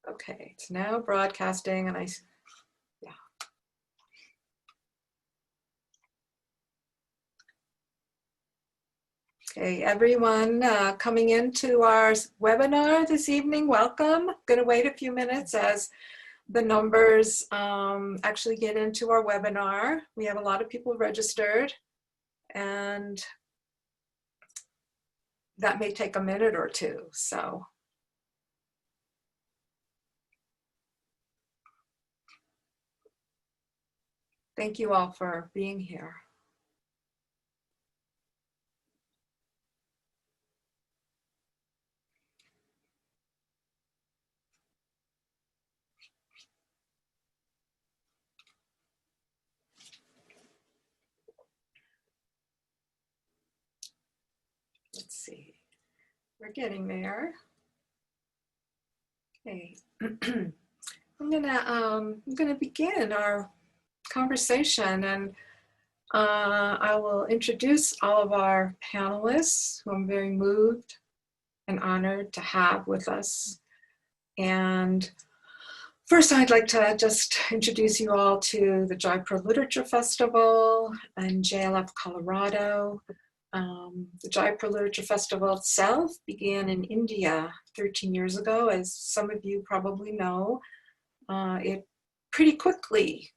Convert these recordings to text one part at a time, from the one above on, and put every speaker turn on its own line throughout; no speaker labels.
Okay, it's now broadcasting, and yeah. Okay, everyone coming into our webinar this evening, welcome. I'm going to wait a few minutes as the numbers actually get into our webinar. We have a lot of people registered, and that may take a minute or two, so. Thank you all for being here. Let's see, we're getting there. Okay, I'm gonna begin our conversation, and I will introduce all of our panelists, who I'm very moved and honored to have with us. And first, I'd like to just introduce you all to the Jaipur Literature Festival in JLF Colorado. The Jaipur Literature Festival itself began in India 13 years ago, as some of you probably know. It pretty quickly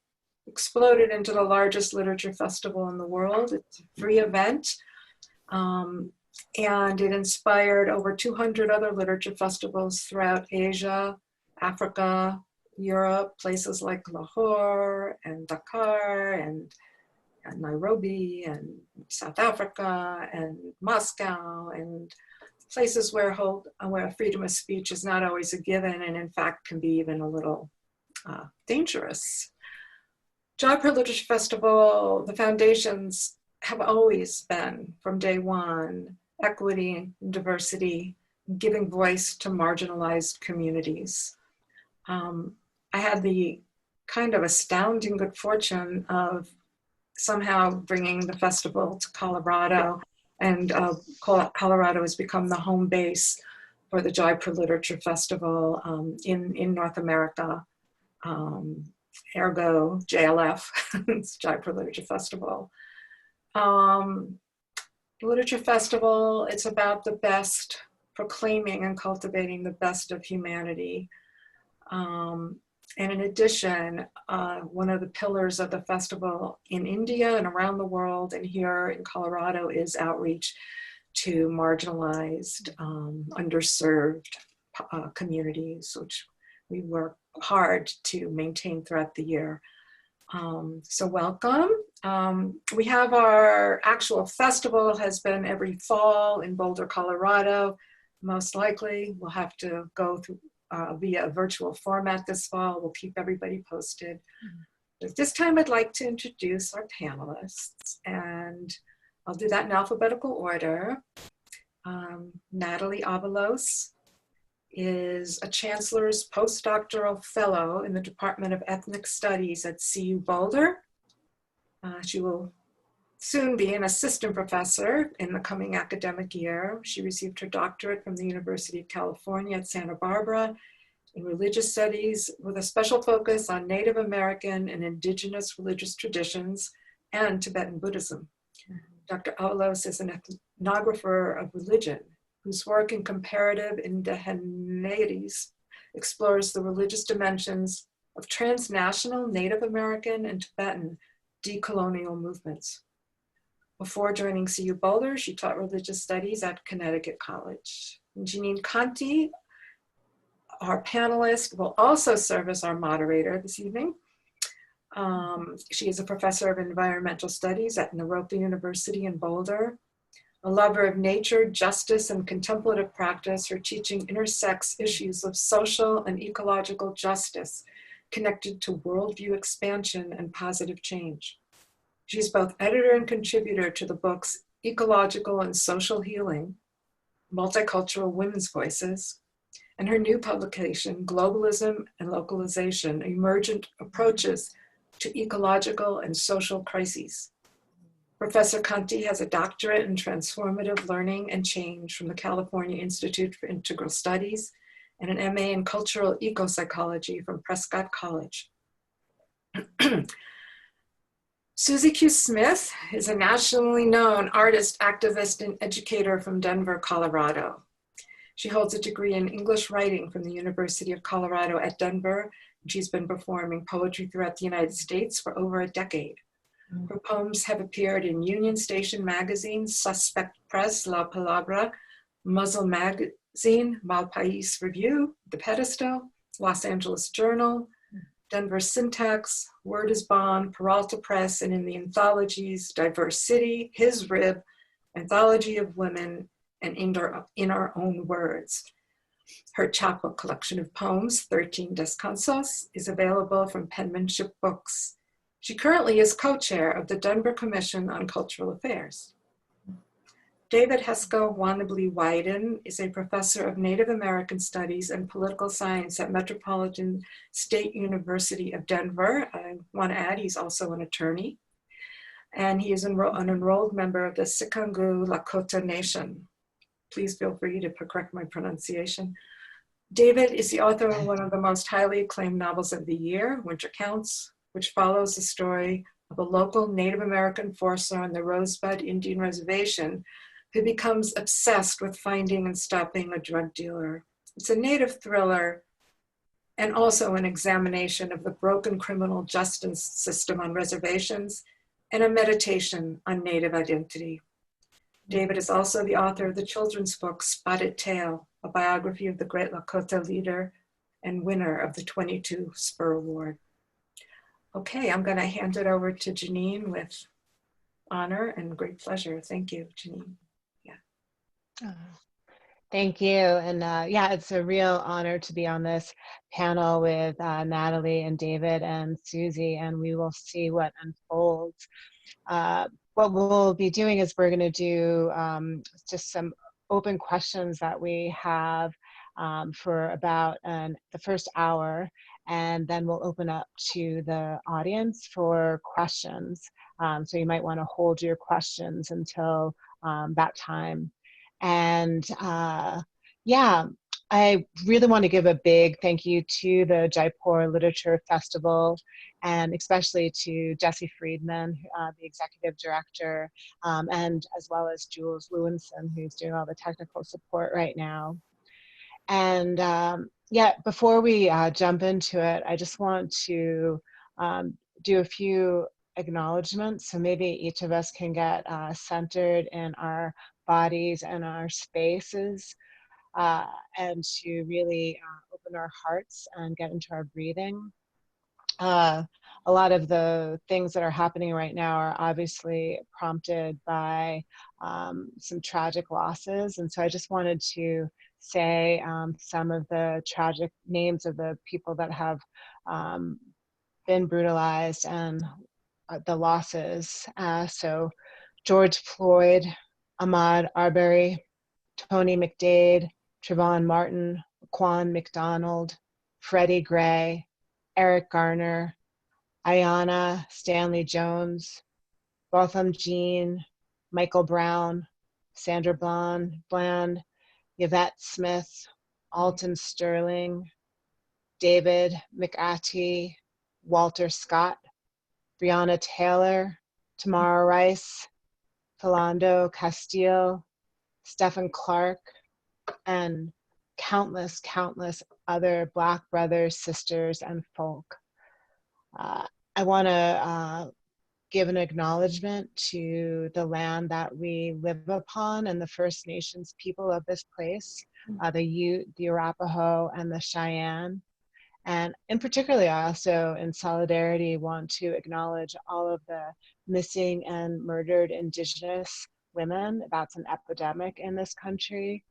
exploded into the largest literature festival in the world. It's a free event, and it inspired over 200 other literature festivals throughout Asia, Africa, Europe, places like Lahore and Dakar and Nairobi and South Africa and Moscow, and places where freedom of speech is not always a given, and in fact can be even a little dangerous. Jaipur Literature Festival, the foundations have always been, from day one, equity and diversity, giving voice to marginalized communities. I had the kind of astounding good fortune of somehow bringing the festival to Colorado, and Colorado has become the home base for the Jaipur Literature Festival in North America. Ergo JLF, it's Jaipur Literature Festival. Literature Festival, it's about the best, proclaiming and cultivating the best of humanity. And in addition, one of the pillars of the festival in India and around the world and here in Colorado is outreach to marginalized, underserved communities, which we work hard to maintain throughout the year. So welcome. We have our actual festival has been every fall in Boulder, Colorado. Most likely we'll have to go through via a virtual format this fall. We'll keep everybody posted. But this time I'd like to introduce our panelists, and I'll do that in alphabetical order. Natalie Avalos is a Chancellor's Postdoctoral Fellow in the Department of Ethnic Studies at CU Boulder. She will soon be an assistant professor in the coming academic year. She received her doctorate from the University of California at Santa Barbara in religious studies with a special focus on Native American and indigenous religious traditions and Tibetan Buddhism. Dr. Avalos is an ethnographer of religion whose work in comparative indigeneity explores the religious dimensions of transnational Native American and Tibetan decolonial movements. Before joining CU Boulder, she taught religious studies at Connecticut College. And Jeanine Canty, our panelist, will also serve as our moderator this evening. She is a professor of environmental studies at Naropa University in Boulder. A lover of nature, justice, and contemplative practice, her teaching intersects issues of social and ecological justice connected to worldview expansion and positive change. She's both editor and contributor to the books Ecological and Social Healing, Multicultural Women's Voices, and her new publication, Globalism and Localization, Emergent Approaches to Ecological and Social Crises. Professor Canty has a doctorate in transformative learning and change from the California Institute for Integral Studies and an MA in cultural ecopsychology from Prescott College. Suzi Q. Smith is a nationally known artist, activist, and educator from Denver, Colorado. She holds a degree in English writing from the University of Colorado at Denver. She's been performing poetry throughout the United States for over a decade. Her poems have appeared in Union Station magazine, Suspect Press, La Palabra, Muzzle magazine, Mal País Review, The Pedestal, Los Angeles Journal, Denver Syntax, Word is Bond, Peralta Press, and in the anthologies Diverse City, His Rib, Anthology of Women, and In Our Own Words. Her chapbook collection of poems, 13 Descansos, is available from Penmanship Books. She currently is co-chair of the Denver Commission on Cultural Affairs. David Heska Wanbli Weiden is a professor of Native American Studies and Political Science at Metropolitan State University of Denver. I want to add, he's also an attorney. And he is an enrolled member of the Sikangu Lakota Nation. Please feel free to correct my pronunciation. David is the author of one of the most highly acclaimed novels of the year, Winter Counts, which follows the story of a local Native American forester on the Rosebud Indian Reservation who becomes obsessed with finding and stopping a drug dealer. It's a Native thriller and also an examination of the broken criminal justice system on reservations and a meditation on Native identity. David is also the author of the children's book, Spotted Tail, a biography of the great Lakota leader and winner of the 22 Spur Award. Okay, I'm gonna hand it over to Jeanine with honor and great pleasure. Thank you, Jeanine.
Thank you. And yeah, it's a real honor to be on this panel with Natalie and David and Suzi, and we will see what unfolds. What we'll be doing is we're going to do just some open questions that we have for about the first hour, and then we'll open up to the audience for questions. So you might want to hold your questions until that time. And yeah, I really want to give a big thank you to the Jaipur Literature Festival, and especially to Jesse Friedman, the executive director, and as well as Jules Lewinson, who's doing all the technical support right now. And yeah, before we jump into it, I just want to do a few acknowledgements. So maybe each of us can get centered in our bodies and our spaces, and to really open our hearts and get into our breathing. A lot of the things that are happening right now are obviously prompted by some tragic losses. And so I just wanted to say some of the tragic names of the people that have been brutalized and the losses. So George Floyd, Ahmaud Arbery, Tony McDade, Trayvon Martin, Quan McDonald, Freddie Gray, Eric Garner, Ayanna Stanley Jones, Botham Jean, Michael Brown, Sandra Bland, Yvette Smith, Alton Sterling, David McAtee, Walter Scott, Breonna Taylor, Tamara Rice, Philando Castile, Stephen Clark, and countless other Black brothers, sisters, and folk. I want to give an acknowledgement to the land that we live upon and the First Nations people of this place, the Ute, the Arapaho, and the Cheyenne. And in particular, I also, in solidarity, want to acknowledge all of the missing and murdered Indigenous women. That's an epidemic in this country.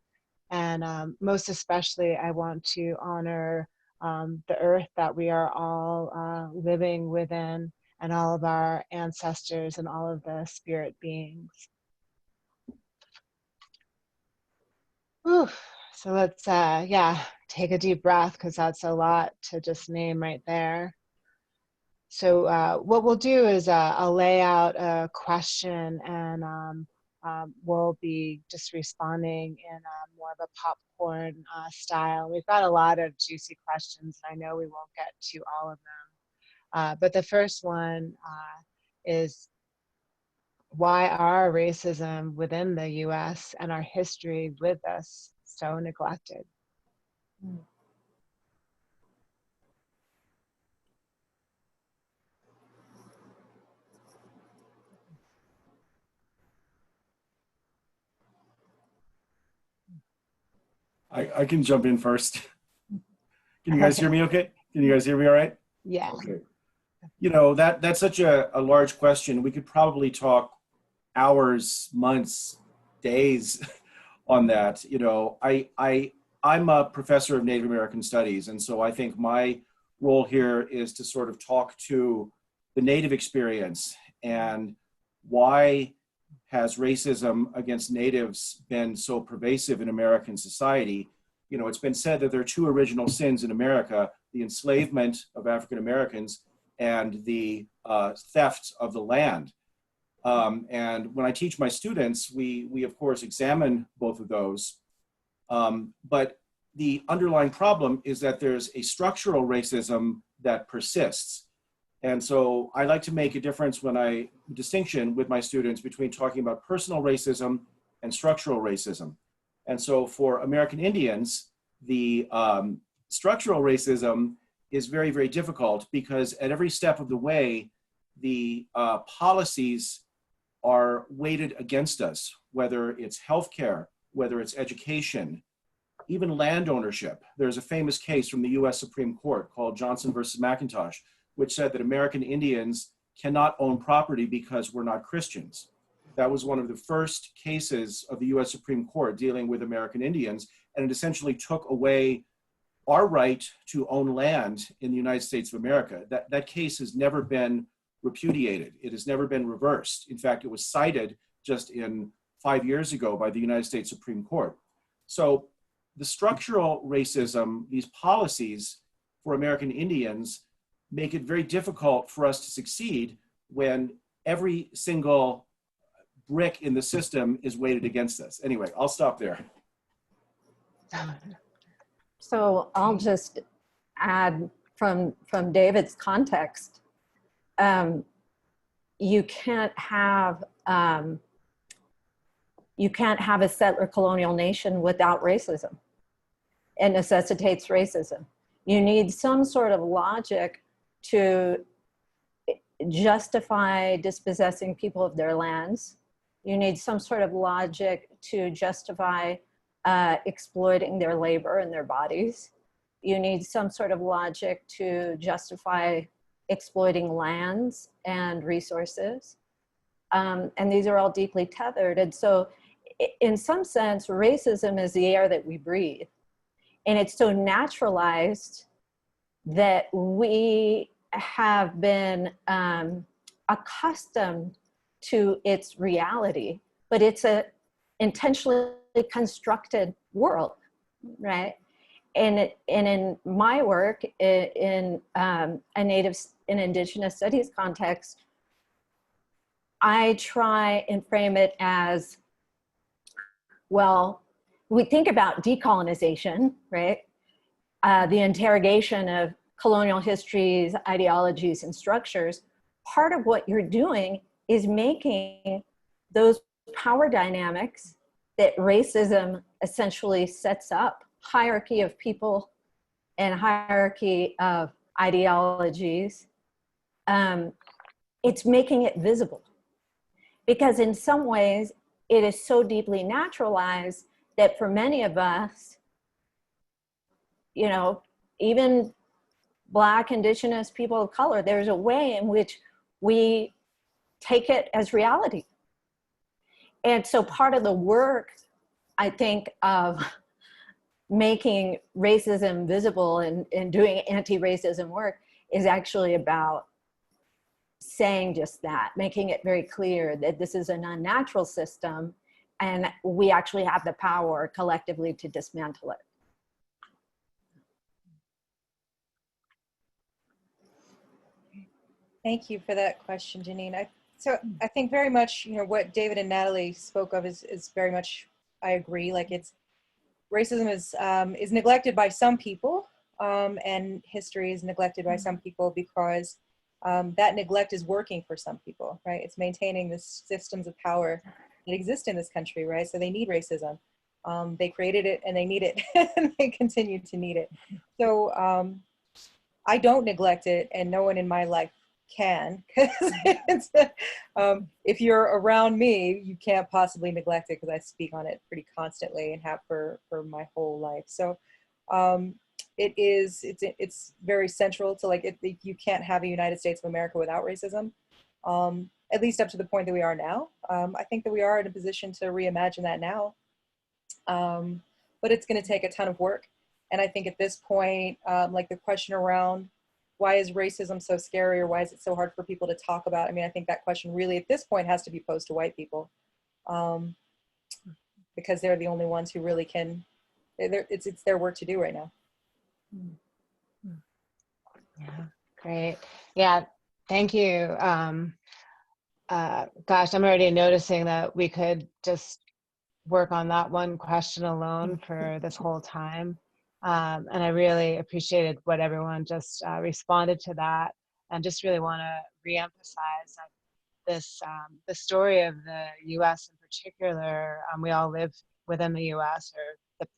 And most especially, I want to honor the earth that we are all living within, and all of our ancestors and all of the spirit beings. Whew. So let's, yeah, take a deep breath, because that's a lot to just name right there. So what we'll do is I'll lay out a question, and we'll be just responding in more of a popcorn style. We've got a lot of juicy questions, and I know we won't get to all of them. But the first one is, why are racism within the US and our history with us so neglected?
I can jump in first. Can you guys hear me okay? Can you guys hear me all right?
Yeah.
Okay. You know, that's such a large question. We could probably talk hours, months, days on that. You know, I'm a professor of Native American Studies, and so I think my role here is to sort of talk to the Native experience and why has racism against Natives been so pervasive in American society. You know, it's been said that there are two original sins in America: the enslavement of African Americans and the theft of the land. And when I teach my students, we of course examine both of those. But the underlying problem is that there's a structural racism that persists. And so I like to make a difference when I distinction with my students between talking about personal racism and structural racism. And so for American Indians, the structural racism is very, very difficult because at every step of the way, the policies are weighted against us, whether it's healthcare, whether it's education, even land ownership. There's a famous case from the US Supreme Court called Johnson versus McIntosh, which said that American Indians cannot own property because we're not Christians. That was one of the first cases of the US Supreme Court dealing with American Indians, and it essentially took away our right to own land in the United States of America. That case has never been repudiated. It has never been reversed. In fact, it was cited just 5 years ago by the United States Supreme Court. So the structural racism, these policies for American Indians, make it very difficult for us to succeed when every single brick in the system is weighted against us. Anyway, I'll stop there.
So I'll just add from David's context, you can't have a settler colonial nation without racism. It necessitates racism. You need some sort of logic to justify dispossessing people of their lands. You need some sort of logic to justify exploiting their labor and their bodies. You need some sort of logic to justify exploiting lands and resources. And these are all deeply tethered. And so in some sense, racism is the air that we breathe. And it's so naturalized that we have been accustomed to its reality, but it's a intentionally constructed world, right? And in my work in a Native and Indigenous studies context, I try and frame it as, well, we think about decolonization, right? The interrogation of colonial histories, ideologies, and structures. Part of what you're doing is making those power dynamics that racism essentially sets up, hierarchy of people and hierarchy of ideologies, it's making it visible. Because in some ways, it is so deeply naturalized that for many of us, you know, even Black, Indigenous, people of color, there's a way in which we take it as reality. And so part of the work, I think, of making racism visible and doing anti-racism work is actually about saying just that, making it very clear that this is an unnatural system and we actually have the power collectively to dismantle it.
Thank you for that question, Jeanine. I So I think very much, you know, what David and Natalie spoke of is very much, I agree. Like racism is neglected by some people, and history is neglected by some people because that neglect is working for some people, right? It's maintaining the systems of power that exist in this country, right? So they need racism. They created it and they need it and they continue to need it. So I don't neglect it, and no one in my life can, because if you're around me, you can't possibly neglect it because I speak on it pretty constantly and have for my whole life. So it's very central to, like, you can't have a United States of America without racism, at least up to the point that we are now. I think that we are in a position to reimagine that now, but it's going to take a ton of work. And I think at this point, like the question around why is racism so scary, or why is it so hard for people to talk about? I mean, I think that question really at this point has to be posed to white people, because they're the only ones who really can, it's their work to do right now.
Yeah, great. Yeah, thank you. Gosh, I'm already noticing that we could just work on that one question alone for this whole time. And I really appreciated what everyone just responded to that, and just really want to reemphasize that this, the story of the U.S. in particular, we all live within the U.S., or the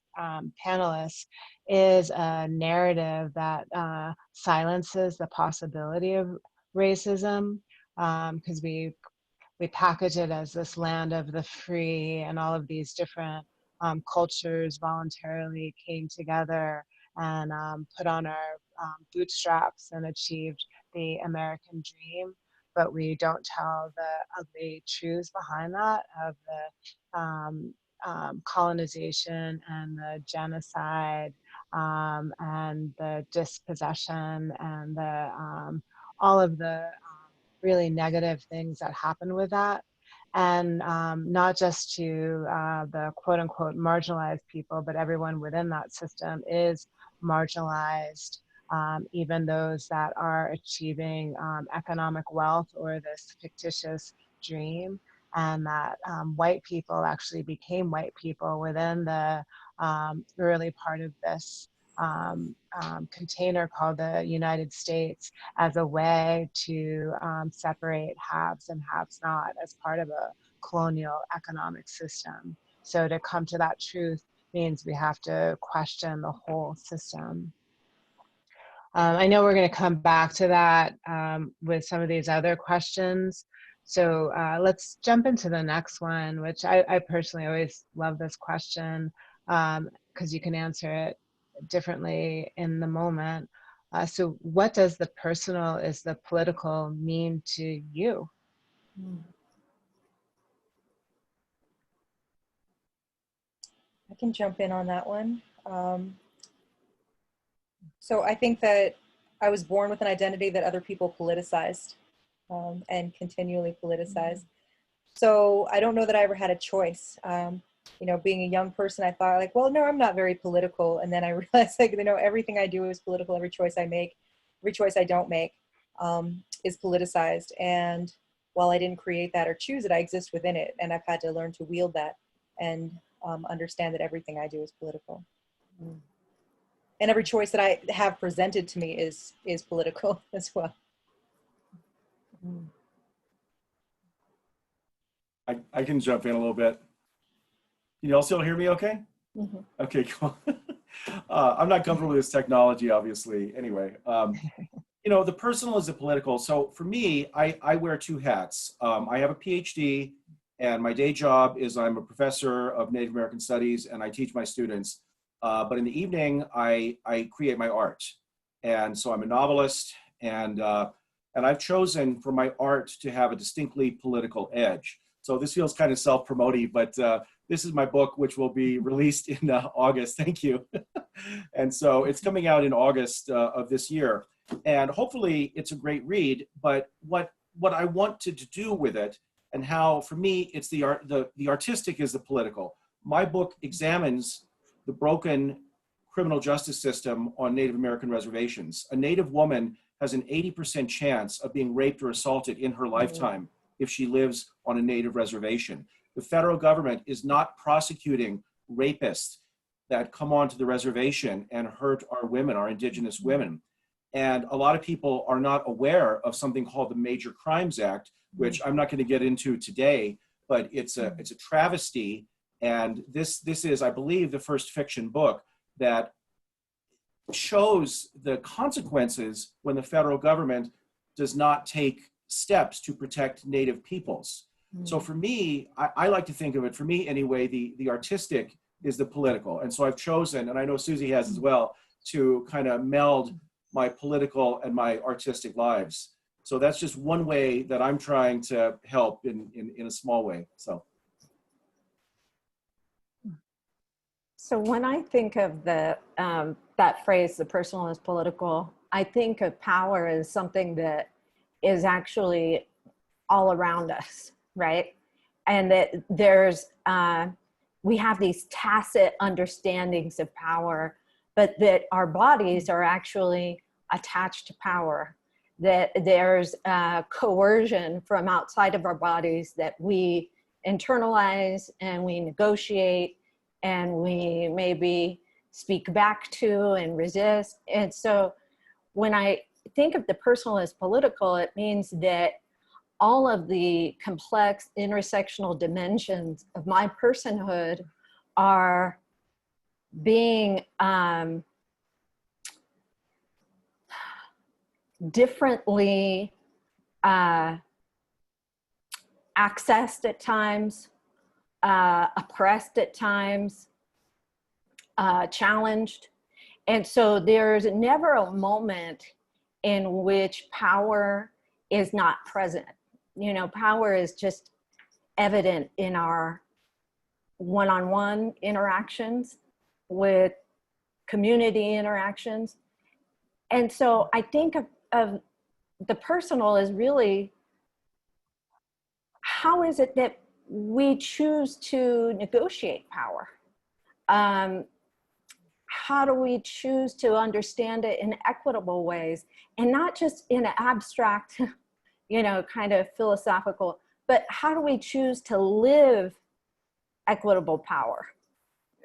panelists, is a narrative that silences the possibility of racism, because we package it as this land of the free, and all of these different cultures voluntarily came together and put on our bootstraps and achieved the American dream. But we don't tell the ugly truths behind that, of the colonization and the genocide, and the dispossession, and the all of the really negative things that happen with that. And not just to the quote unquote marginalized people, but everyone within that system is marginalized, even those that are achieving economic wealth or this fictitious dream. And that white people actually became white people within the early part of this container called the United States, as a way to separate haves and haves not, as part of a colonial economic system. So to come to that truth means we have to question the whole system. I know we're going to come back to that with some of these other questions. So let's jump into the next one, which I personally always love this question, because you can answer it differently in the moment. So what does the personal is the political mean to you?
I can jump in on that one. So I think that I was born with an identity that other people politicized, and continually politicized. So I don't know that I ever had a choice. You know, being a young person, I thought, like, well, no, I'm not very political. And then I realized, like, you know, everything I do is political. Every choice I make, every choice I don't make, is politicized. And while I didn't create that or choose it, I exist within it. And I've had to learn to wield that and understand that everything I do is political. And every choice that I have presented to me is political as well.
I can jump in a little bit. Can you all still hear me okay?
Mm-hmm.
Okay, cool. I'm not comfortable with this technology, obviously. Anyway, you know, the personal is the political. So for me, I wear two hats. I have a PhD, and my day job is I'm a professor of Native American Studies, and I teach my students. But in the evening, I create my art. And so I'm a novelist, and I've chosen for my art to have a distinctly political edge. So this feels kind of self-promoting, but this is my book, which will be released in August. Thank you. And so it's coming out in August of this year. And hopefully it's a great read, but what I wanted to do with it, and how, for me, it's the artistic is the political. My book examines the broken criminal justice system on Native American reservations. A Native woman has an 80% chance of being raped or assaulted in her lifetime if she lives on a native reservation. The federal government is not prosecuting rapists that come onto the reservation and hurt our women, our indigenous women. And a lot of people are not aware of something called the Major Crimes Act, which I'm not going to get into today, but it's a travesty. And this is, I believe, the first fiction book that shows the consequences when the federal government does not take steps to protect Native peoples. So for me, I like to think of it, for me anyway, the artistic is the political. And so I've chosen, and I know Suzi has as well, to kind of meld my political and my artistic lives. So that's just one way that I'm trying to help in a small way. So
when I think of the that phrase, the personal is political, I think of power as something that is actually all around us, right? And that there's, we have these tacit understandings of power, but that our bodies are actually attached to power, that there's coercion from outside of our bodies that we internalize and we negotiate and we maybe speak back to and resist. And so when I think of the personal as political, it means that all of the complex intersectional dimensions of my personhood are being differently accessed at times, oppressed at times, challenged. And so there's never a moment in which power is not present. You know, power is just evident in our one-on-one interactions, with community interactions. And so I think of the personal as really, how is it that we choose to negotiate power? How do we choose to understand it in equitable ways, and not just in an abstract, you know, kind of philosophical, but how do we choose to live equitable power,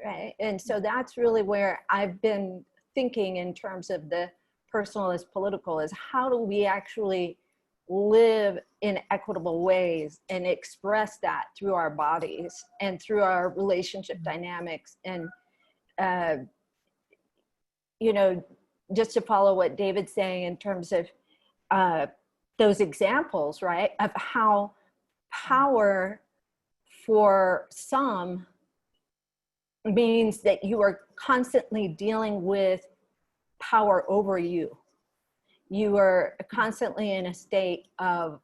right? And so that's really where I've been thinking in terms of the personal as political, is how do we actually live in equitable ways and express that through our bodies and through our relationship dynamics. And you know, just to follow what David's saying in terms of those examples, right, of how power for some means that you are constantly dealing with power over you. You are constantly in a state of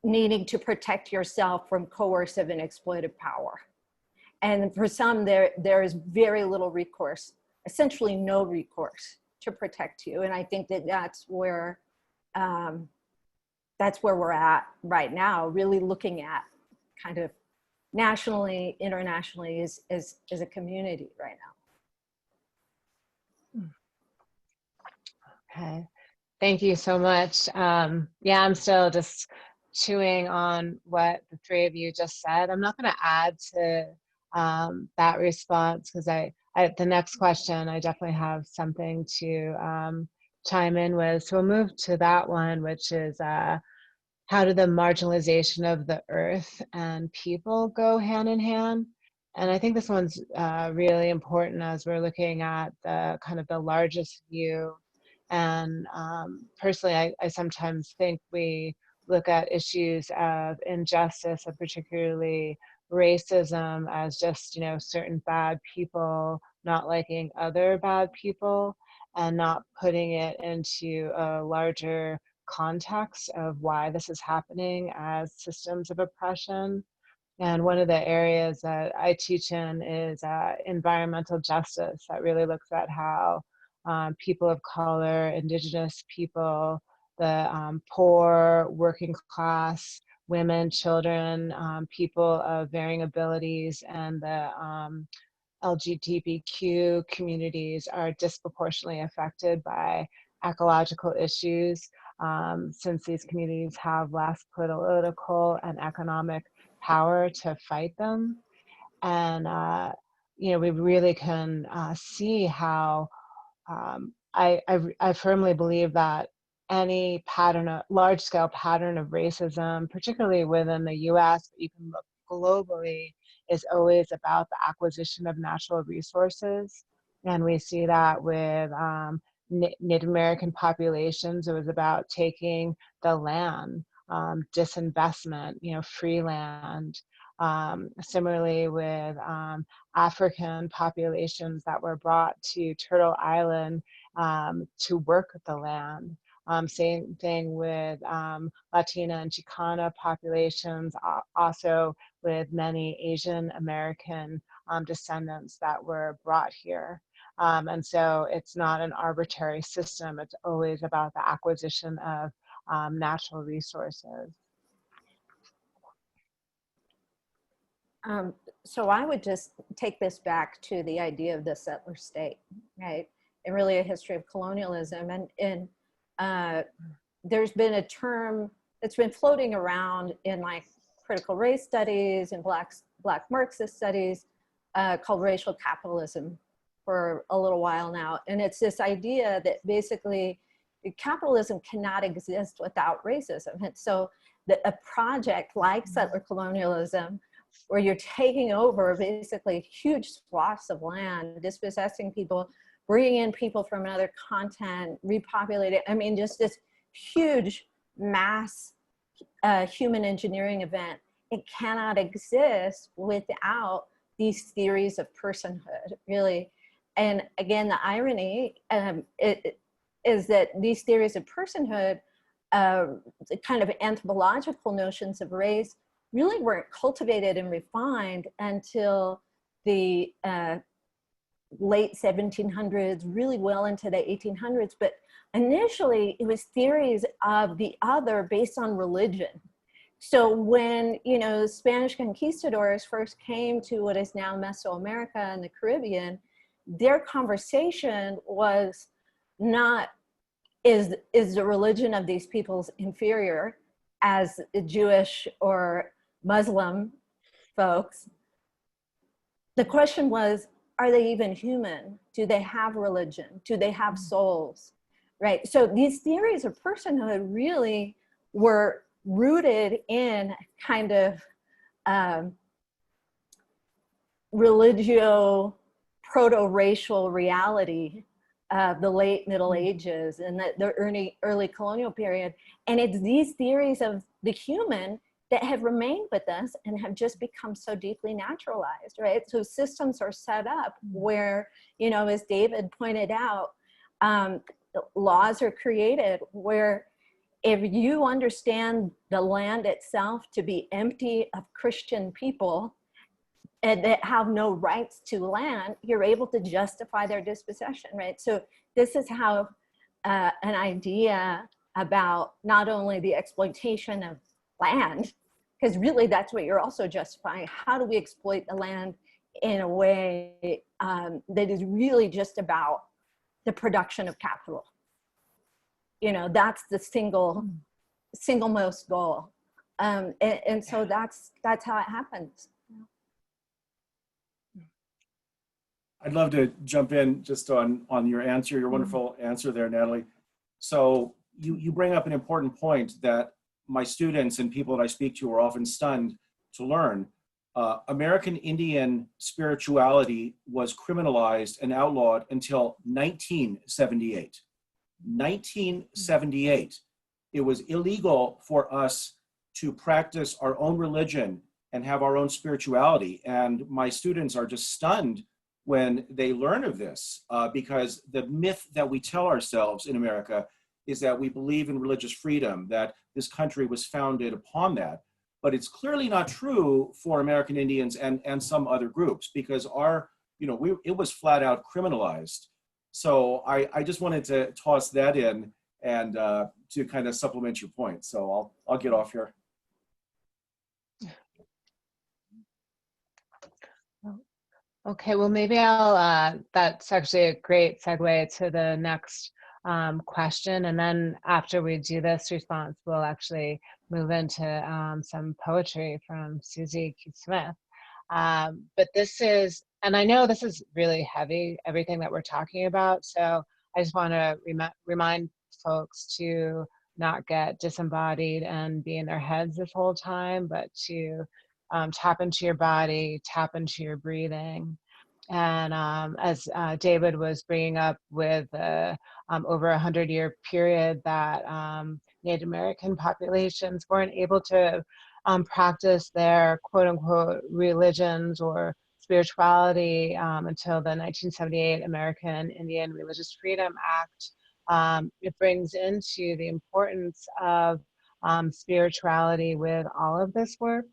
needing to protect yourself from coercive and exploitive power. And for some, there is very little recourse, essentially no recourse to protect you. And I think that that's where we're at right now, really looking at kind of nationally, internationally as a community right now.
Okay, thank you so much. Yeah, I'm still just chewing on what the three of you just said. I'm not going to add to that response, because I the next question, I definitely have something to chime in with. So we'll move to that one, which is how do the marginalization of the earth and people go hand in hand? And I think this one's really important as we're looking at the kind of the largest view. And personally, I sometimes think we look at issues of injustice, and particularly racism, as just, you know, certain bad people not liking other bad people, and not putting it into a larger context of why this is happening as systems of oppression. And one of the areas that I teach in is environmental justice, that really looks at how people of color, indigenous people, the poor, working class, women, children, people of varying abilities, and the LGBTQ communities are disproportionately affected by ecological issues. since these communities have less political and economic power to fight them. And, we really can see how I firmly believe that any large-scale pattern of racism, particularly within the US, but you can look globally, is always about the acquisition of natural resources. And we see that with Native American populations. It was about taking the land, disinvestment, free land. Similarly with African populations that were brought to Turtle Island to work the land. Same thing with Latina and Chicana populations, also with many Asian American descendants that were brought here. And so it's not an arbitrary system. It's always about the acquisition of natural resources.
So I would just take this back to the idea of the settler state, right? And really a history of colonialism. And there's been a term that's been floating around in like critical race studies and Black Marxist studies called racial capitalism for a little while now. And it's this idea that basically capitalism cannot exist without racism. And so a project like settler colonialism, where you're taking over basically huge swaths of land, dispossessing people, bringing in people from another continent, repopulating, I mean, just this huge mass human engineering event. It cannot exist without these theories of personhood, really. And again, the irony is that these theories of personhood, kind of anthropological notions of race, really weren't cultivated and refined until the late 1700s, really well into the 1800s. But initially, it was theories of the other based on religion. So when, the Spanish conquistadors first came to what is now Mesoamerica and the Caribbean, their conversation was not, is the religion of these peoples inferior as Jewish or Muslim folks? The question was, are they even human? Do they have religion? Do they have souls? Right? So these theories of personhood really were rooted in kind of religio proto-racial reality of the late Middle Ages and the early colonial period. And it's these theories of the human that have remained with us and have just become so deeply naturalized, right? So systems are set up where, as David pointed out, laws are created where if you understand the land itself to be empty of Christian people and that have no rights to land, you're able to justify their dispossession, right? So this is how an idea about not only the exploitation of land, because really that's what you're also justifying. How do we exploit the land in a way that is really just about the production of capital? That's the single most goal. And so that's how it happens.
I'd love to jump in just on your answer, your wonderful answer there, Natalie. So you bring up an important point that my students and people that I speak to are often stunned to learn. American Indian spirituality was criminalized and outlawed until 1978. 1978. It was illegal for us to practice our own religion and have our own spirituality. And my students are just stunned when they learn of this, because the myth that we tell ourselves in America is that we believe in religious freedom, that this country was founded upon that. But it's clearly not true for American Indians and some other groups, because it was flat out criminalized. So I just wanted to toss that in and to kind of supplement your point. So I'll get off here.
Okay, well, maybe I'll, that's actually a great segue to the next question. And then after we do this response, we'll actually move into some poetry from Suzi Smith. But this is, and I know this is really heavy, everything that we're talking about. So I just want to remind folks to not get disembodied and be in their heads this whole time, but to tap into your body, tap into your breathing. And as David was bringing up with over 100-year period that Native American populations weren't able to practice their quote unquote religions or spirituality until the 1978 American Indian Religious Freedom Act. It brings into the importance of spirituality with all of this work.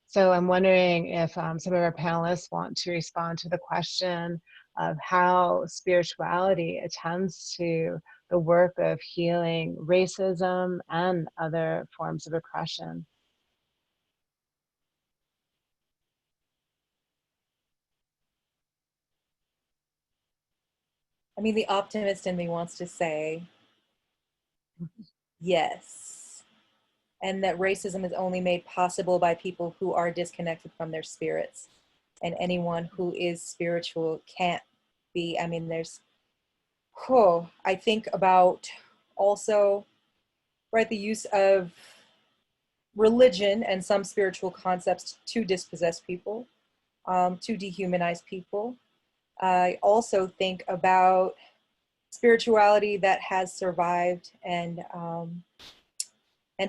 So I'm wondering if some of our panelists want to respond to the question of how spirituality attends to the work of healing racism and other forms of oppression.
I mean, the optimist in me wants to say yes, and that racism is only made possible by people who are disconnected from their spirits, and anyone who is spiritual can't be. I mean, I think about also, right, the use of religion and some spiritual concepts to dispossess people, to dehumanize people. I also think about spirituality that has survived and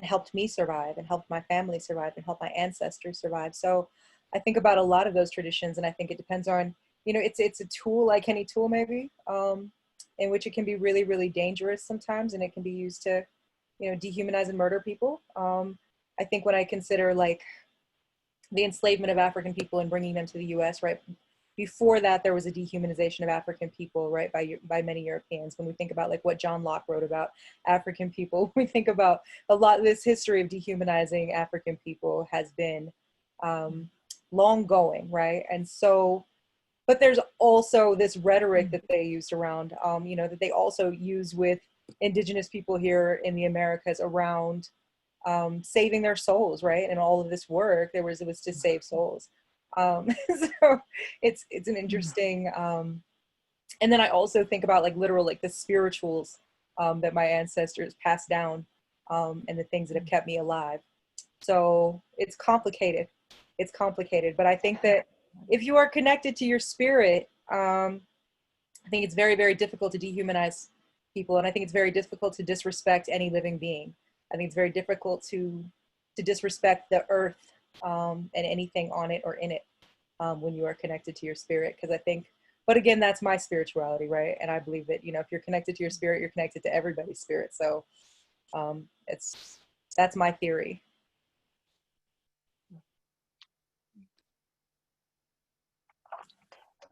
helped me survive and helped my family survive and helped my ancestors survive. So I think about a lot of those traditions, and I think it depends on, it's a tool like any tool maybe, in which it can be really, really dangerous sometimes, and it can be used to, dehumanize and murder people. I think when I consider like the enslavement of African people and bringing them to the US, right? Before that, there was a dehumanization of African people, right, by many Europeans. When we think about like what John Locke wrote about African people, we think about a lot of this history of dehumanizing African people has been long going, right? And so, but there's also this rhetoric that they used around, that they also use with indigenous people here in the Americas around saving their souls, right? And all of this work, it was to save souls. So it's an interesting, and then I also think about like literal, like the spirituals that my ancestors passed down, and the things that have kept me alive. So it's complicated, but I think that if you are connected to your spirit, I think it's very, very difficult to dehumanize people. And I think it's very difficult to disrespect any living being. I think it's very difficult to disrespect the earth and anything on it or in it when you are connected to your spirit. Because I think, but again, that's my spirituality, right? And I believe that, if you're connected to your spirit, you're connected to everybody's spirit. So that's my theory.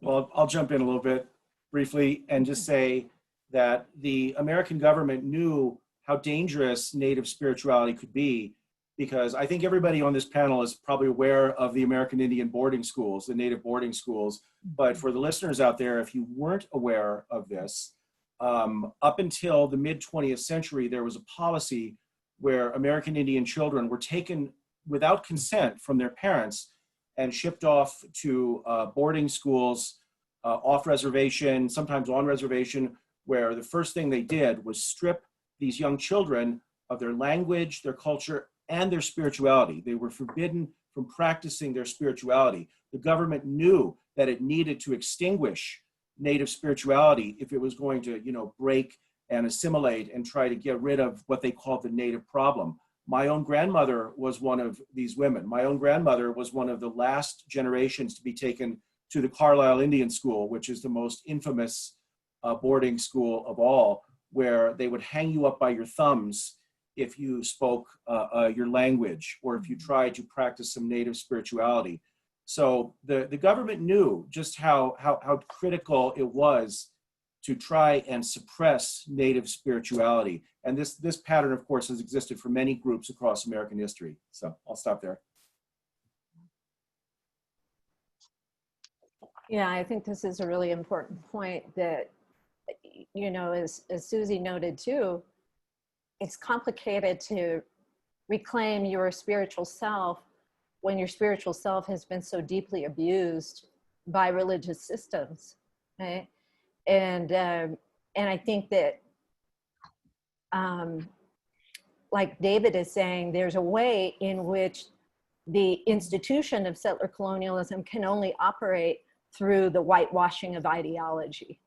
Well, I'll jump in a little bit briefly and just say that the American government knew how dangerous Native spirituality could be, because I think everybody on this panel is probably aware of the American Indian boarding schools, the Native boarding schools. But for the listeners out there, if you weren't aware of this, up until the mid-20th century, there was a policy where American Indian children were taken without consent from their parents and shipped off to boarding schools off reservation, sometimes on reservation, where the first thing they did was strip these young children of their language, their culture, and their spirituality. They were forbidden from practicing their spirituality. The government knew that it needed to extinguish Native spirituality if it was going to, break and assimilate and try to get rid of what they called the Native problem. My own grandmother was one of these women. My own grandmother was one of the last generations to be taken to the Carlisle Indian School, which is the most infamous boarding school of all, where they would hang you up by your thumbs if you spoke your language or if you tried to practice some Native spirituality. So the government knew just how critical it was to try and suppress Native spirituality. And this pattern, of course, has existed for many groups across American history. So I'll stop there.
Yeah, I think this is a really important point that, you know, as Suzi noted too, it's complicated to reclaim your spiritual self when your spiritual self has been so deeply abused by religious systems, right? And I think that, like David is saying, there's a way in which the institution of settler colonialism can only operate through the whitewashing of ideology,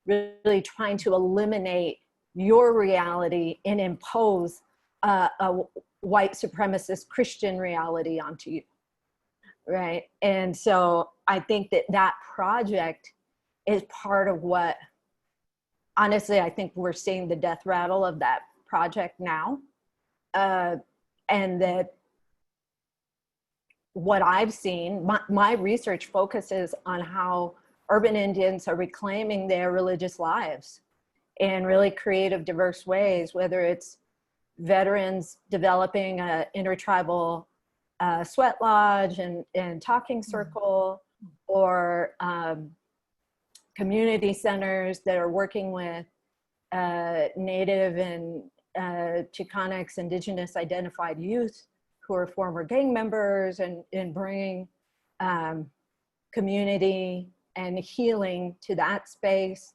really trying to eliminate your reality and impose a white supremacist Christian reality onto you, right? And so I think that that project is part of what, honestly, I think we're seeing the death rattle of that project now. And that what I've seen, my research focuses on how urban Indians are reclaiming their religious lives in really creative, diverse ways, whether it's veterans developing an intertribal sweat lodge and talking circle, or community centers that are working with Native and Chicanx, indigenous identified youth who are former gang members, and bringing community and healing to that space.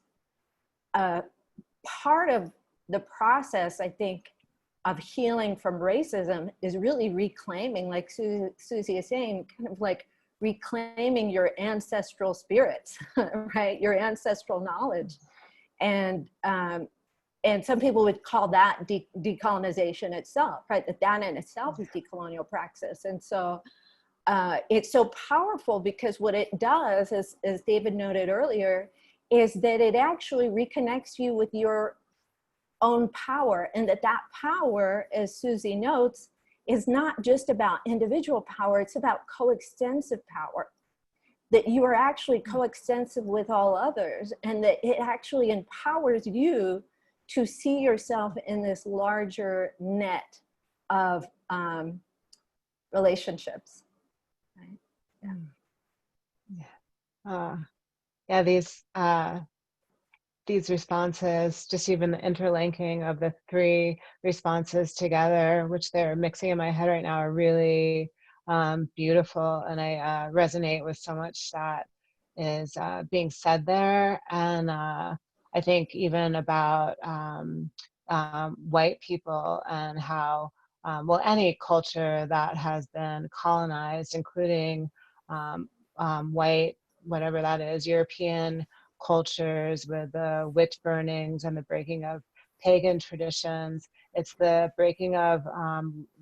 Part of the process, I think, of healing from racism is really reclaiming, like Suzi is saying, kind of like reclaiming your ancestral spirits, right? Your ancestral knowledge. And some people would call that decolonization itself, right? That in itself is decolonial praxis. And so it's so powerful because what it does, as David noted earlier, is that it actually reconnects you with your own power, and that power, as Suzi notes, is not just about individual power, it's about coextensive power. That you are actually coextensive with all others, and that it actually empowers you to see yourself in this larger net of relationships. Right?
Yeah, these responses, just even the interlinking of the three responses together, which they're mixing in my head right now, are really beautiful. And I resonate with so much that is being said there. And I think even about white people and how, well, any culture that has been colonized, including white, whatever that is, European cultures with the witch burnings and the breaking of pagan traditions. It's the breaking of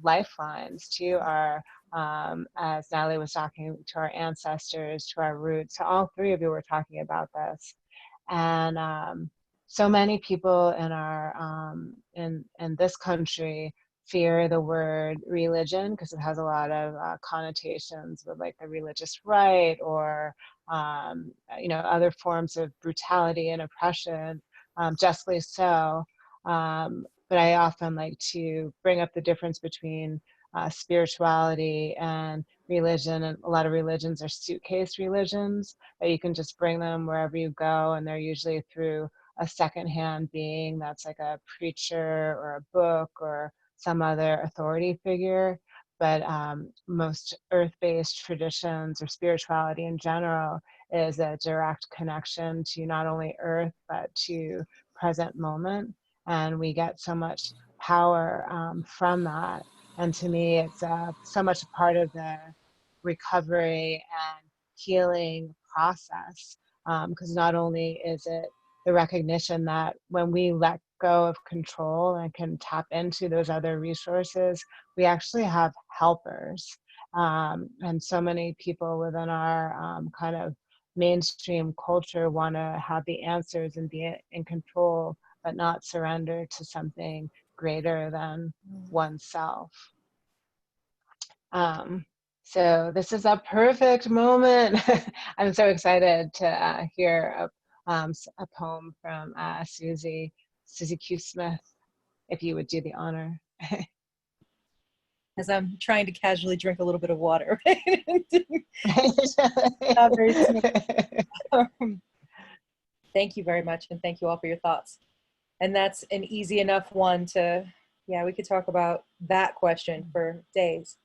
lifelines to our, as Natalie was talking, to our ancestors, to our roots. So all three of you were talking about this. And so many people in our, in this country fear the word religion because it has a lot of connotations with like the religious right, or you know, other forms of brutality and oppression, justly so. But I often like to bring up the difference between spirituality and religion, and a lot of religions are suitcase religions that you can just bring them wherever you go, and they're usually through a secondhand being that's like a preacher or a book or some other authority figure. But most earth-based traditions or spirituality in general is a direct connection to not only earth, but to present moment. And we get so much power from that. And to me, it's so much a part of the recovery and healing process. Because not only is it the recognition that when we let go of control and can tap into those other resources, we actually have helpers. And so many people within our kind of mainstream culture want to have the answers and be in control, but not surrender to something greater than oneself. So this is a perfect moment. I'm so excited to hear a poem from Suzi Q. Smith, if you would do the honor.
As I'm trying to casually drink a little bit of water. Not very smooth. Thank you very much, and thank you all for your thoughts. And that's an easy enough one to, yeah, we could talk about that question for days.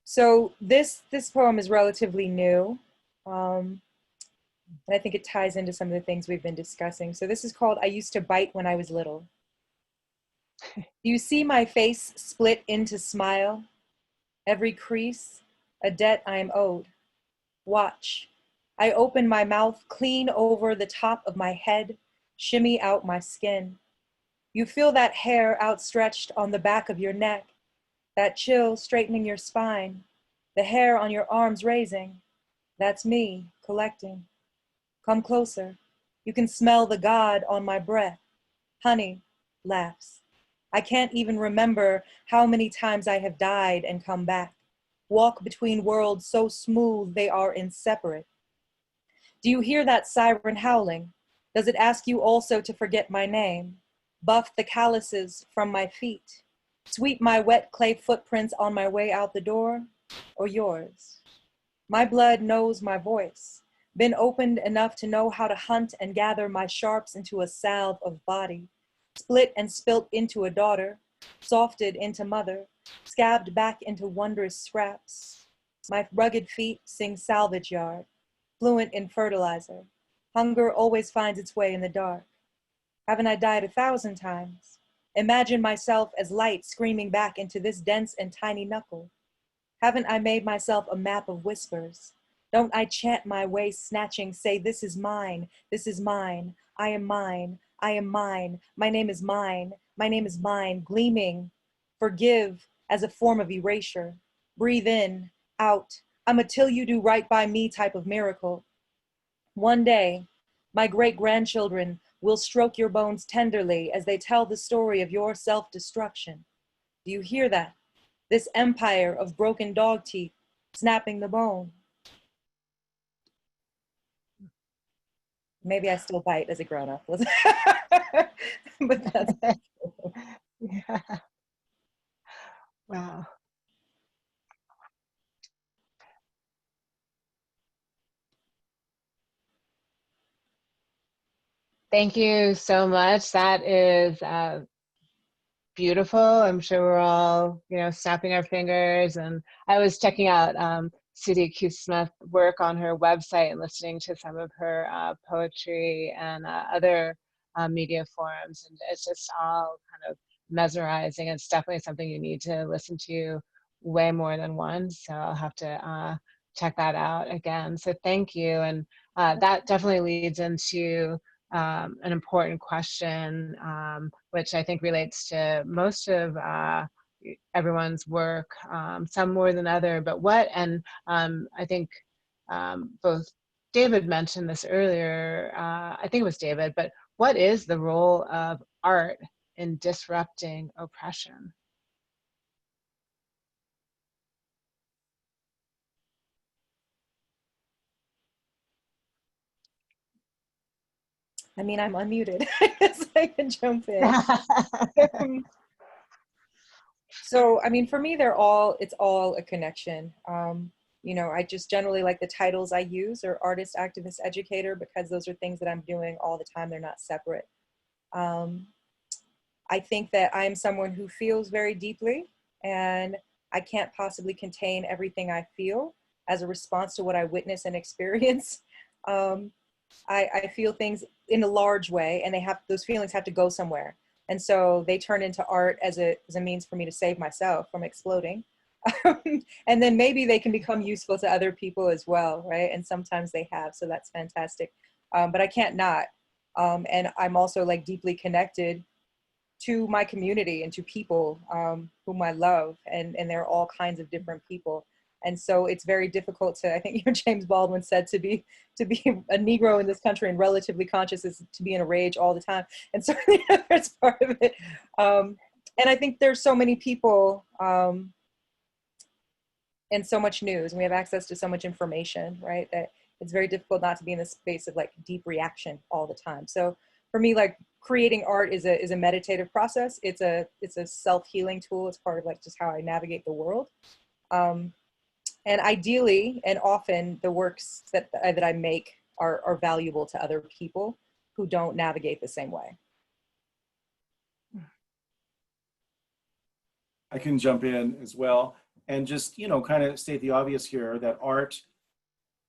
So this poem is relatively new, and I think it ties into some of the things we've been discussing. So this is called "I Used to Bite When I Was Little." Do you see my face split into smile? Every crease, a debt I am owed. Watch. I open my mouth clean over the top of my head, shimmy out my skin. You feel that hair outstretched on the back of your neck, that chill straightening your spine, the hair on your arms raising. That's me collecting. Come closer. You can smell the God on my breath. Honey laughs. I can't even remember how many times I have died and come back. Walk between worlds so smooth they are inseparate. Do you hear that siren howling? Does it ask you also to forget my name? Buff the calluses from my feet? Sweep my wet clay footprints on my way out the door? Or yours? My blood knows my voice, been opened enough to know how to hunt and gather my sharps into a salve of body, split and spilt into a daughter, softed into mother, scabbed back into wondrous scraps. My rugged feet sing salvage yard, fluent in fertilizer. Hunger always finds its way in the dark. Haven't I died 1,000 times? Imagine myself as light screaming back into this dense and tiny knuckle. Haven't I made myself a map of whispers? Don't I chant my way snatching, say, this is mine, I am mine, I am mine, my name is mine, gleaming. Forgive as a form of erasure. Breathe in, out, I'm a till you do right by me type of miracle. One day, my great-grandchildren will stroke your bones tenderly as they tell the story of your self-destruction. Do you hear that? This empire of broken dog teeth, snapping the bone. Maybe I still bite as a grown-up. But that's
Yeah. Wow. Thank you so much. That is beautiful. I'm sure we're all, snapping our fingers. And I was checking out Suzi Q. Smith's work on her website and listening to some of her poetry and other media forms. And it's just all kind of mesmerizing. It's definitely something you need to listen to way more than once. So I'll have to check that out again. So thank you. And that definitely leads into an important question, which I think relates to most of everyone's work, some more than other, but what, and I think both David mentioned this earlier, I think it was David, but what is the role of art in disrupting oppression?
I mean, I'm unmuted. I guess I can jump in. So, I mean, for me, it's all a connection. I just generally like the titles I use are artist, activist, educator, because those are things that I'm doing all the time. They're not separate. I think that I'm someone who feels very deeply, and I can't possibly contain everything I feel as a response to what I witness and experience. I feel things in a large way, and those feelings have to go somewhere. And so they turn into art as a means for me to save myself from exploding. And then maybe they can become useful to other people as well, right? And sometimes they have, so that's fantastic. But I can't not. And I'm also like deeply connected to my community and to people whom I love, and there are all kinds of different people. And so it's very difficult to, I think even James Baldwin said, to be a Negro in this country and relatively conscious is to be in a rage all the time. And so that's part of it. And I think there's so many people and so much news, and we have access to so much information, right? That it's very difficult not to be in this space of like deep reaction all the time. So for me, like creating art is a meditative process. It's a self-healing tool. It's part of like just how I navigate the world. And ideally, and often the works that I make are valuable to other people who don't navigate the same way.
I can jump in as well and just, kind of state the obvious here that art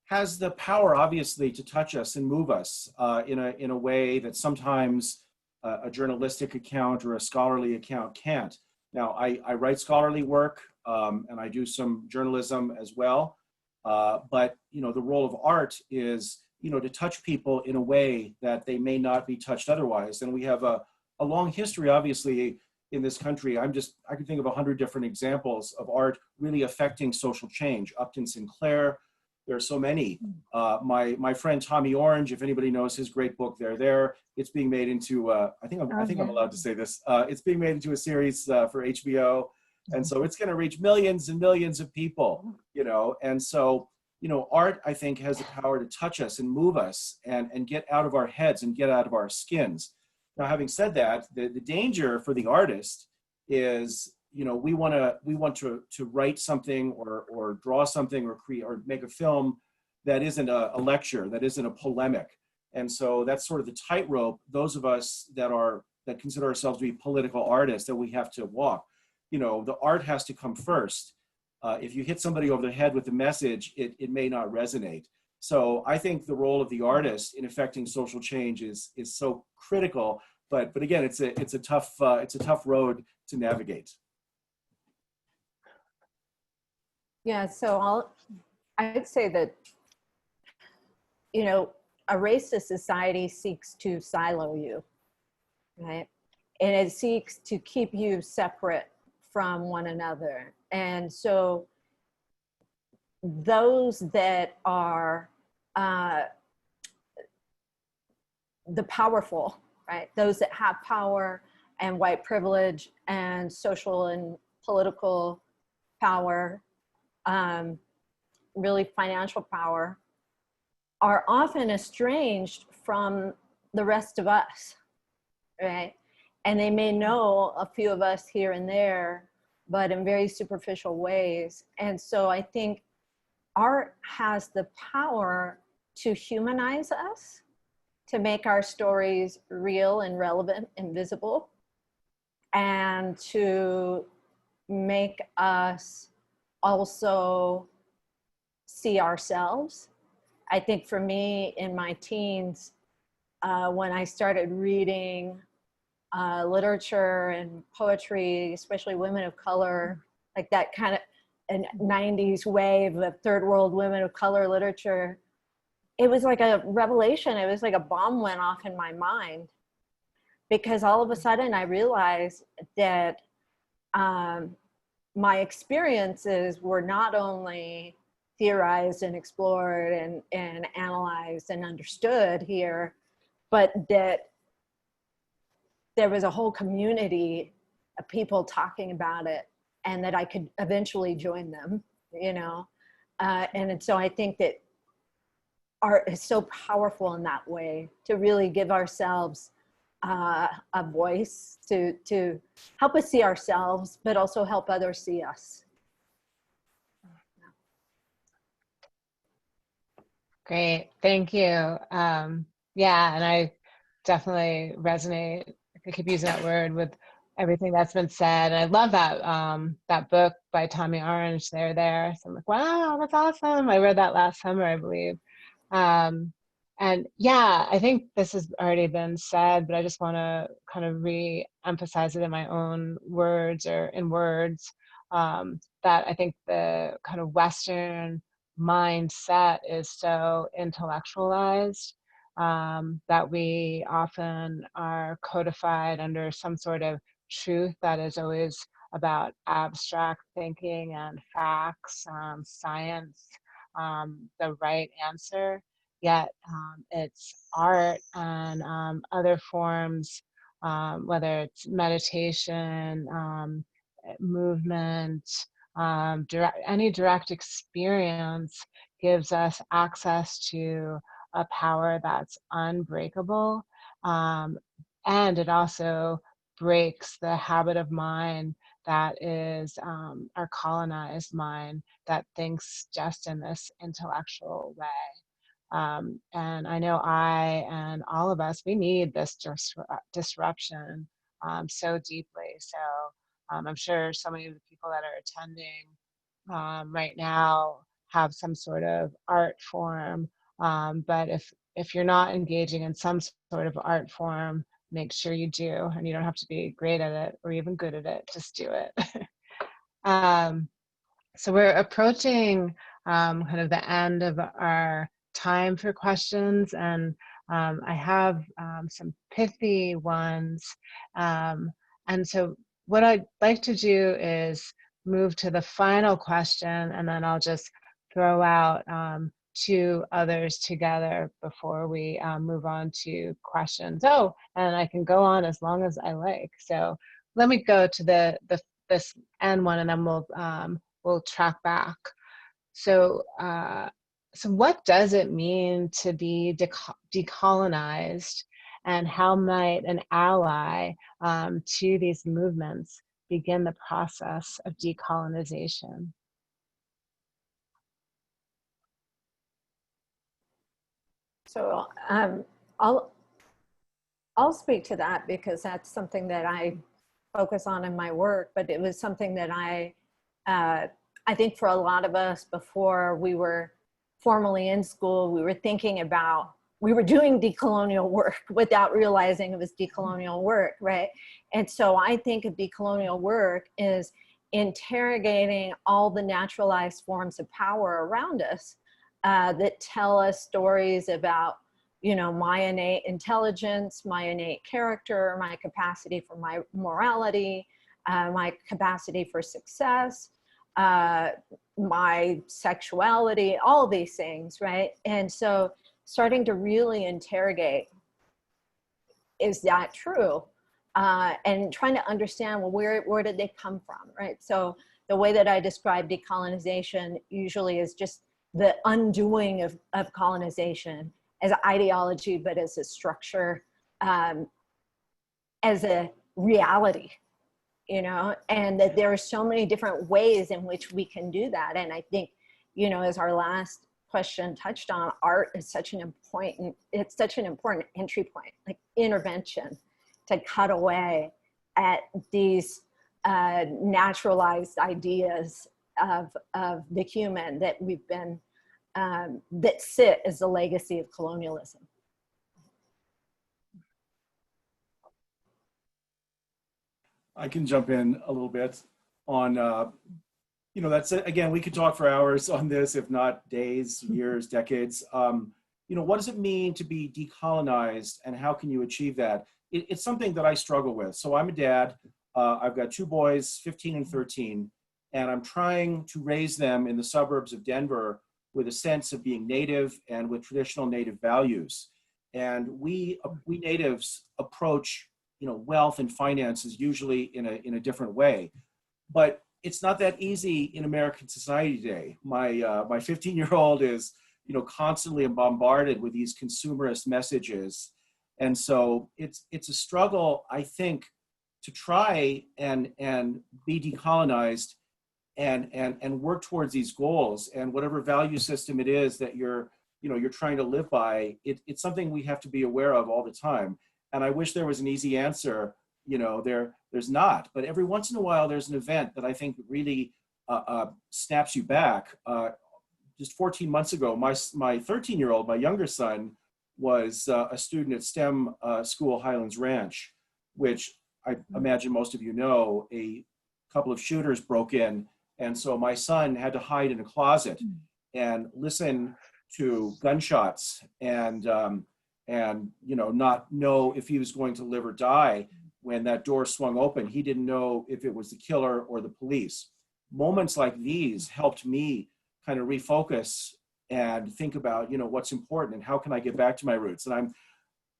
has the power, obviously, to touch us and move us in a way that sometimes a journalistic account or a scholarly account can't. Now, I write scholarly work and I do some journalism as well. But, the role of art is, to touch people in a way that they may not be touched otherwise. And we have a long history, obviously, in this country. I can think of 100 different examples of art really affecting social change. Upton Sinclair, there are so many. My friend Tommy Orange, if anybody knows his great book, There, it's being made into, I think I'm allowed to say this. It's being made into a series for HBO. And so it's going to reach millions and millions of people, and so, art, I think, has the power to touch us and move us and get out of our heads and get out of our skins. Now, having said that, the danger for the artist is, we want to write something or draw something or create or make a film that isn't a lecture, that isn't a polemic. And so that's sort of the tightrope, those of us that consider ourselves to be political artists, that we have to walk. The art has to come first. If you hit somebody over the head with a message, it may not resonate. So I think the role of the artist in affecting social change is so critical. But again, it's a tough road to navigate.
Yeah, so I'd say that, a racist society seeks to silo you, right? And it seeks to keep you separate from one another. And so those that are the powerful, right? Those that have power and white privilege and social and political power, really financial power, are often estranged from the rest of us, right? And they may know a few of us here and there, but in very superficial ways. And so I think art has the power to humanize us, to make our stories real and relevant and visible, and to make us also see ourselves. I think for me in my teens, when I started reading literature and poetry, especially women of color, like that kind of a 90s wave of third world women of color literature, it was like a revelation. It was like a bomb went off in my mind, because all of a sudden I realized that my experiences were not only theorized and explored and analyzed and understood here, but that there was a whole community of people talking about it, and that I could eventually join them, and so I think that art is so powerful in that way, to really give ourselves a voice, to help us see ourselves, but also help others see us.
Great, thank you. Yeah, and I definitely resonate, I keep using that word, with everything that's been said. And I love that book by Tommy Orange, There. So I'm like, wow, that's awesome. I read that last summer, I believe. And yeah, I think this has already been said, but I just want to kind of re-emphasize it in my own words, or in words, that I think the kind of Western mindset is so intellectualized, that we often are codified under some sort of truth that is always about abstract thinking and facts, science, the right answer. Yet it's art and other forms, whether it's meditation, movement, any direct experience, gives us access to a power that's unbreakable. And it also breaks the habit of mind that is our colonized mind, that thinks just in this intellectual way. And I know I and all of us, we need this disruption so deeply. So I'm sure so many of the people that are attending right now have some sort of art form. But if you're not engaging in some sort of art form, make sure you do. And you don't have to be great at it or even good at it, just do it. So we're approaching kind of the end of our time for questions, and I have some pithy ones. And so what I'd like to do is move to the final question, and then I'll just throw out two others together before we move on to questions. Oh, and I can go on as long as I like. So let me go to this end one, and then we'll track back. So, so what does it mean to be decolonized, and how might an ally to these movements begin the process of decolonization?
So I'll speak to that because that's something that I focus on in my work, but it was something that I think for a lot of us before we were formally in school, we were thinking about, we were doing decolonial work without realizing it was decolonial work, right? And so I think of decolonial work is interrogating all the naturalized forms of power around us that tell us stories about, you know, my innate intelligence, my innate character, my capacity for my morality, my capacity for success, my sexuality, all these things, right? And so starting to really interrogate, is that true? And trying to understand, well, where did they come from, right? So the way that I describe decolonization usually is just the undoing of colonization as an ideology, but as a structure, as a reality, you know, and that there are so many different ways in which we can do that. And I think, you know, as our last question touched on, art is such an important, it's such an important entry point, like intervention to cut away at these naturalized ideas of the human that we've been, that sit as the legacy of colonialism.
I can jump in a little bit on, you know, that's, again, we could talk for hours on this, if not days, years, decades. You know, what does it mean to be decolonized, and how can you achieve that? It's something that I struggle with. So I'm a dad. I've got two boys, 15 and 13, and I'm trying to raise them in the suburbs of Denver with a sense of being native and with traditional native values. And we natives approach, you know, wealth and finances usually in a different way, but it's not that easy in American society today. My 15-year-old is, you know, constantly bombarded with these consumerist messages, and so it's a struggle, I think, to try and be decolonized and work towards these goals, and whatever value system it is that you're trying to live by. It's something we have to be aware of all the time. And I wish there was an easy answer. You know, there's not. But every once in a while, there's an event that I think really snaps you back. Just 14 months ago, my 13-year-old, my younger son, was a student at STEM school, Highlands Ranch, which I imagine most of you know. A couple of shooters broke in, and so my son had to hide in a closet and listen to gunshots and you know, not know if he was going to live or die. When that door swung open, he didn't know if it was the killer or the police. Moments like these helped me kind of refocus and think about, you know, what's important and how can I get back to my roots. And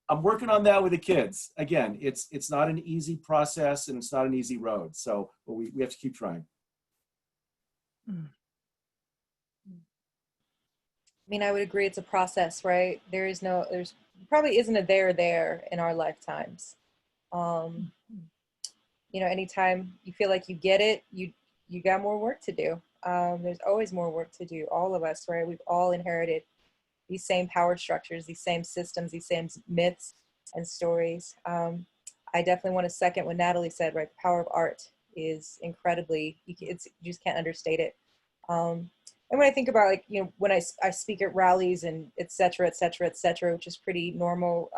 I'm working on that with the kids. Again, it's not an easy process and it's not an easy road. So but we have to keep trying.
I mean, I would agree it's a process, right? There's probably isn't a there in our lifetimes. You know, anytime you feel like you get it, you got more work to do. There's always more work to do, all of us, right? We've all inherited these same power structures, these same systems, these same myths and stories. I definitely want to second what Natalie said, right? The power of art is incredibly, you just can't understate it. And when I think about, like, you know, when I speak at rallies and et cetera, which is pretty normal,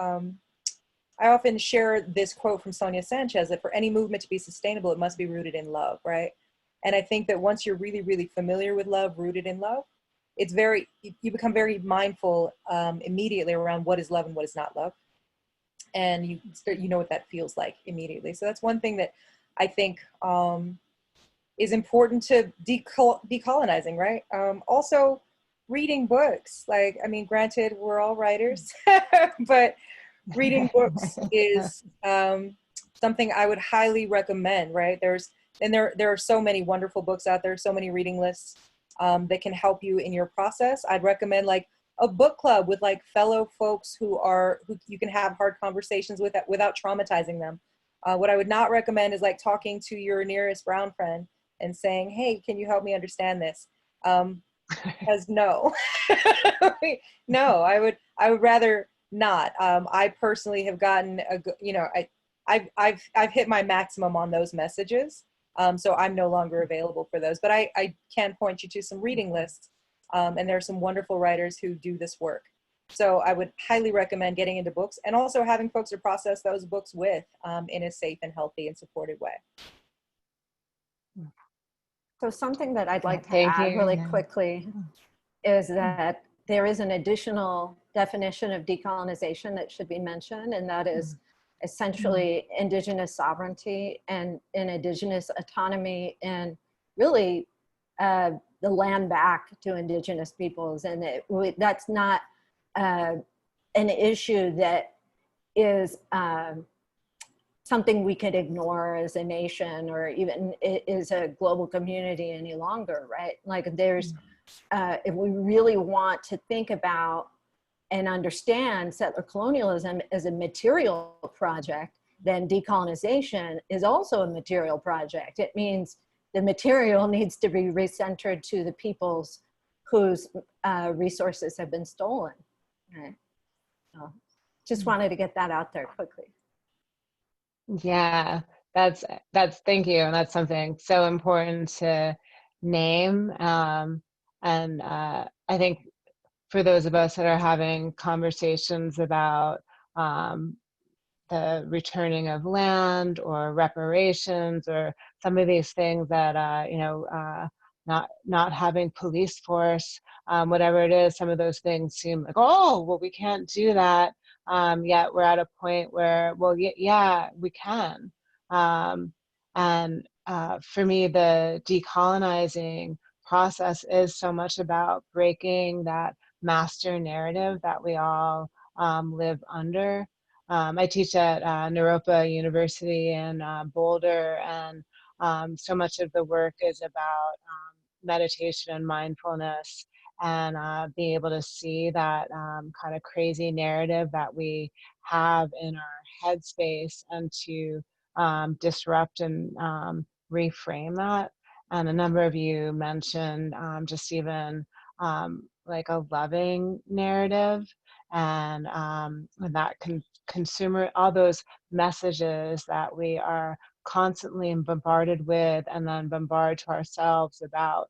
I often share this quote from Sonia Sanchez, that for any movement to be sustainable, it must be rooted in love, right? And I think that once you're really, really familiar with love, rooted in love, it's very, you become very mindful immediately around what is love and what is not love. And you know what that feels like immediately. So that's one thing that I think is important to decolonizing, right? Also, reading books. Like, I mean, granted, we're all writers, but reading books is something I would highly recommend, right? There are so many wonderful books out there, so many reading lists that can help you in your process. I'd recommend like a book club with like fellow folks who you can have hard conversations with without traumatizing them. What I would not recommend is like talking to your nearest brown friend and saying, hey, can you help me understand this? Because no, no, I would rather not. I personally have gotten I've hit my maximum on those messages. So I'm no longer available for those, but I can point you to some reading lists. And there are some wonderful writers who do this work. So I would highly recommend getting into books and also having folks to process those books with in a safe and healthy and supported way.
So something that I'd like to
Thank
add
you.
really quickly is that there is an additional definition of decolonization that should be mentioned, and that is essentially indigenous sovereignty and indigenous autonomy, and really the land back to indigenous peoples. And that's not an issue that is something we could ignore as a nation or even is a global community any longer, right? Like there's, if we really want to think about and understand settler colonialism as a material project, then decolonization is also a material project. It means the material needs to be recentered to the peoples whose resources have been stolen, right? So just wanted to get that out there quickly.
Yeah, that's thank you. And that's something so important to name. And I think for those of us that are having conversations about the returning of land or reparations or some of these things that, not having police force, whatever it is, some of those things seem like, oh, well, we can't do that. Yet we're at a point where, well, yeah, we can. And for me, the decolonizing process is so much about breaking that master narrative that we all live under. I teach at Naropa University in Boulder, and so much of the work is about meditation and mindfulness, and being able to see that kind of crazy narrative that we have in our headspace, and to disrupt and reframe that. And a number of you mentioned just even like a loving narrative, and that consumer, all those messages that we are constantly bombarded with, and then bombard to ourselves about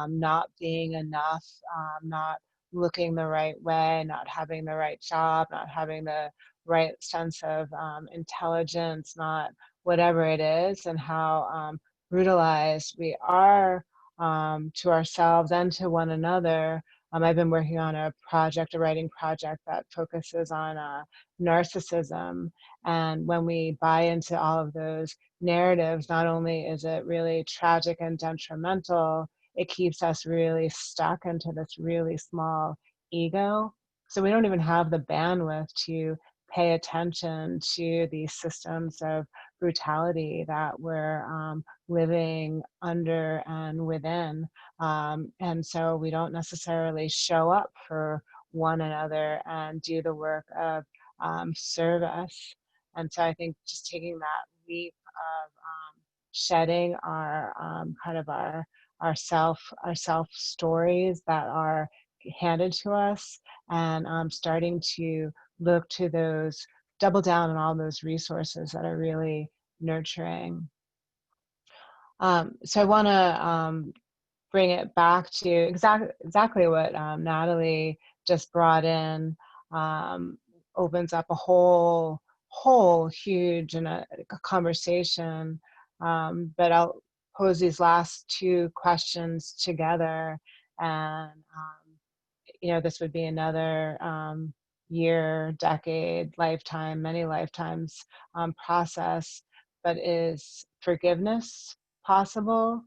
not being enough, not looking the right way, not having the right job, not having the right sense of intelligence, not whatever it is, and how brutalized we are to ourselves and to one another. I've been working on a writing project that focuses on narcissism. And when we buy into all of those narratives, not only is it really tragic and detrimental, it keeps us really stuck into this really small ego. So we don't even have the bandwidth to pay attention to these systems of brutality that we're living under and within. And so we don't necessarily show up for one another and do the work of service. And so I think just taking that leap of shedding our kind of our self stories that are handed to us, and starting to look to those, double down on all those resources that are really nurturing. So I want to bring it back to exactly what Natalie just brought in. Opens up a whole huge and a conversation. But I'll pose these last two questions together, and this would be another year, decade, lifetime, many lifetimes process. But is forgiveness possible?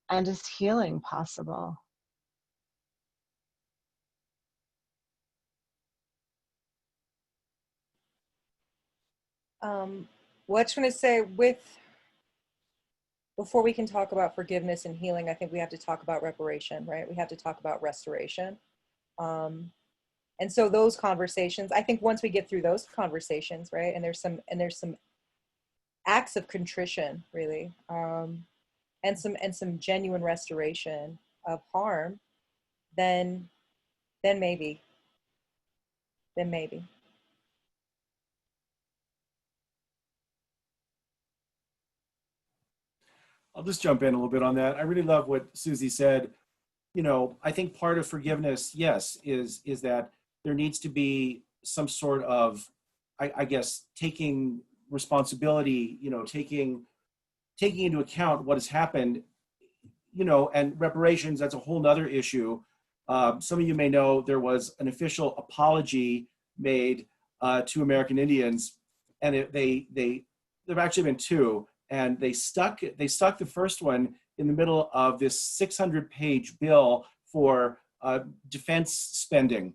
And is healing possible?
Well, I just want to say, before we can talk about forgiveness and healing, I think we have to talk about reparation, right? We have to talk about restoration. And so those conversations, I think once we get through those conversations, right, and there's some acts of contrition, really, and some genuine restoration of harm, then maybe.
I'll just jump in a little bit on that. I really love what Suzi said. I think part of forgiveness, yes, is that there needs to be some sort of, I guess, taking responsibility, taking into account what has happened, and reparations, that's a whole nother issue. Some of you may know there was an official apology made to American Indians, and there've actually been two, and they stuck the first one in the middle of this 600-page bill for defense spending.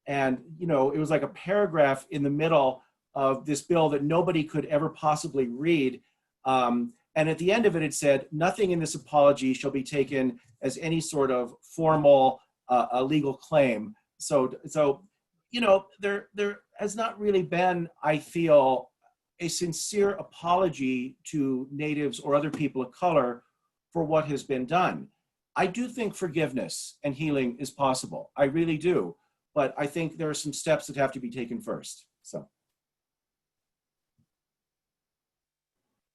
And, it was like a paragraph in the middle of this bill that nobody could ever possibly read. And at the end of it, it said, nothing in this apology shall be taken as any sort of formal a legal claim. So there has not really been, I feel, a sincere apology to natives or other people of color for what has been done. I do think forgiveness and healing is possible. I really do. But I think there are some steps that have to be taken first. So.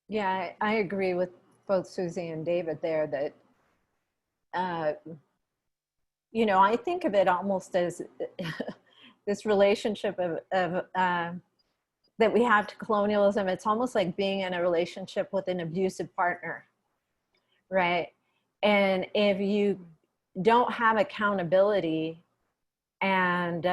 Yeah, I agree with both Suzi and David there that, I think of it almost as this relationship of that we have to colonialism. It's almost like being in a relationship with an abusive partner, right? And if you don't have accountability and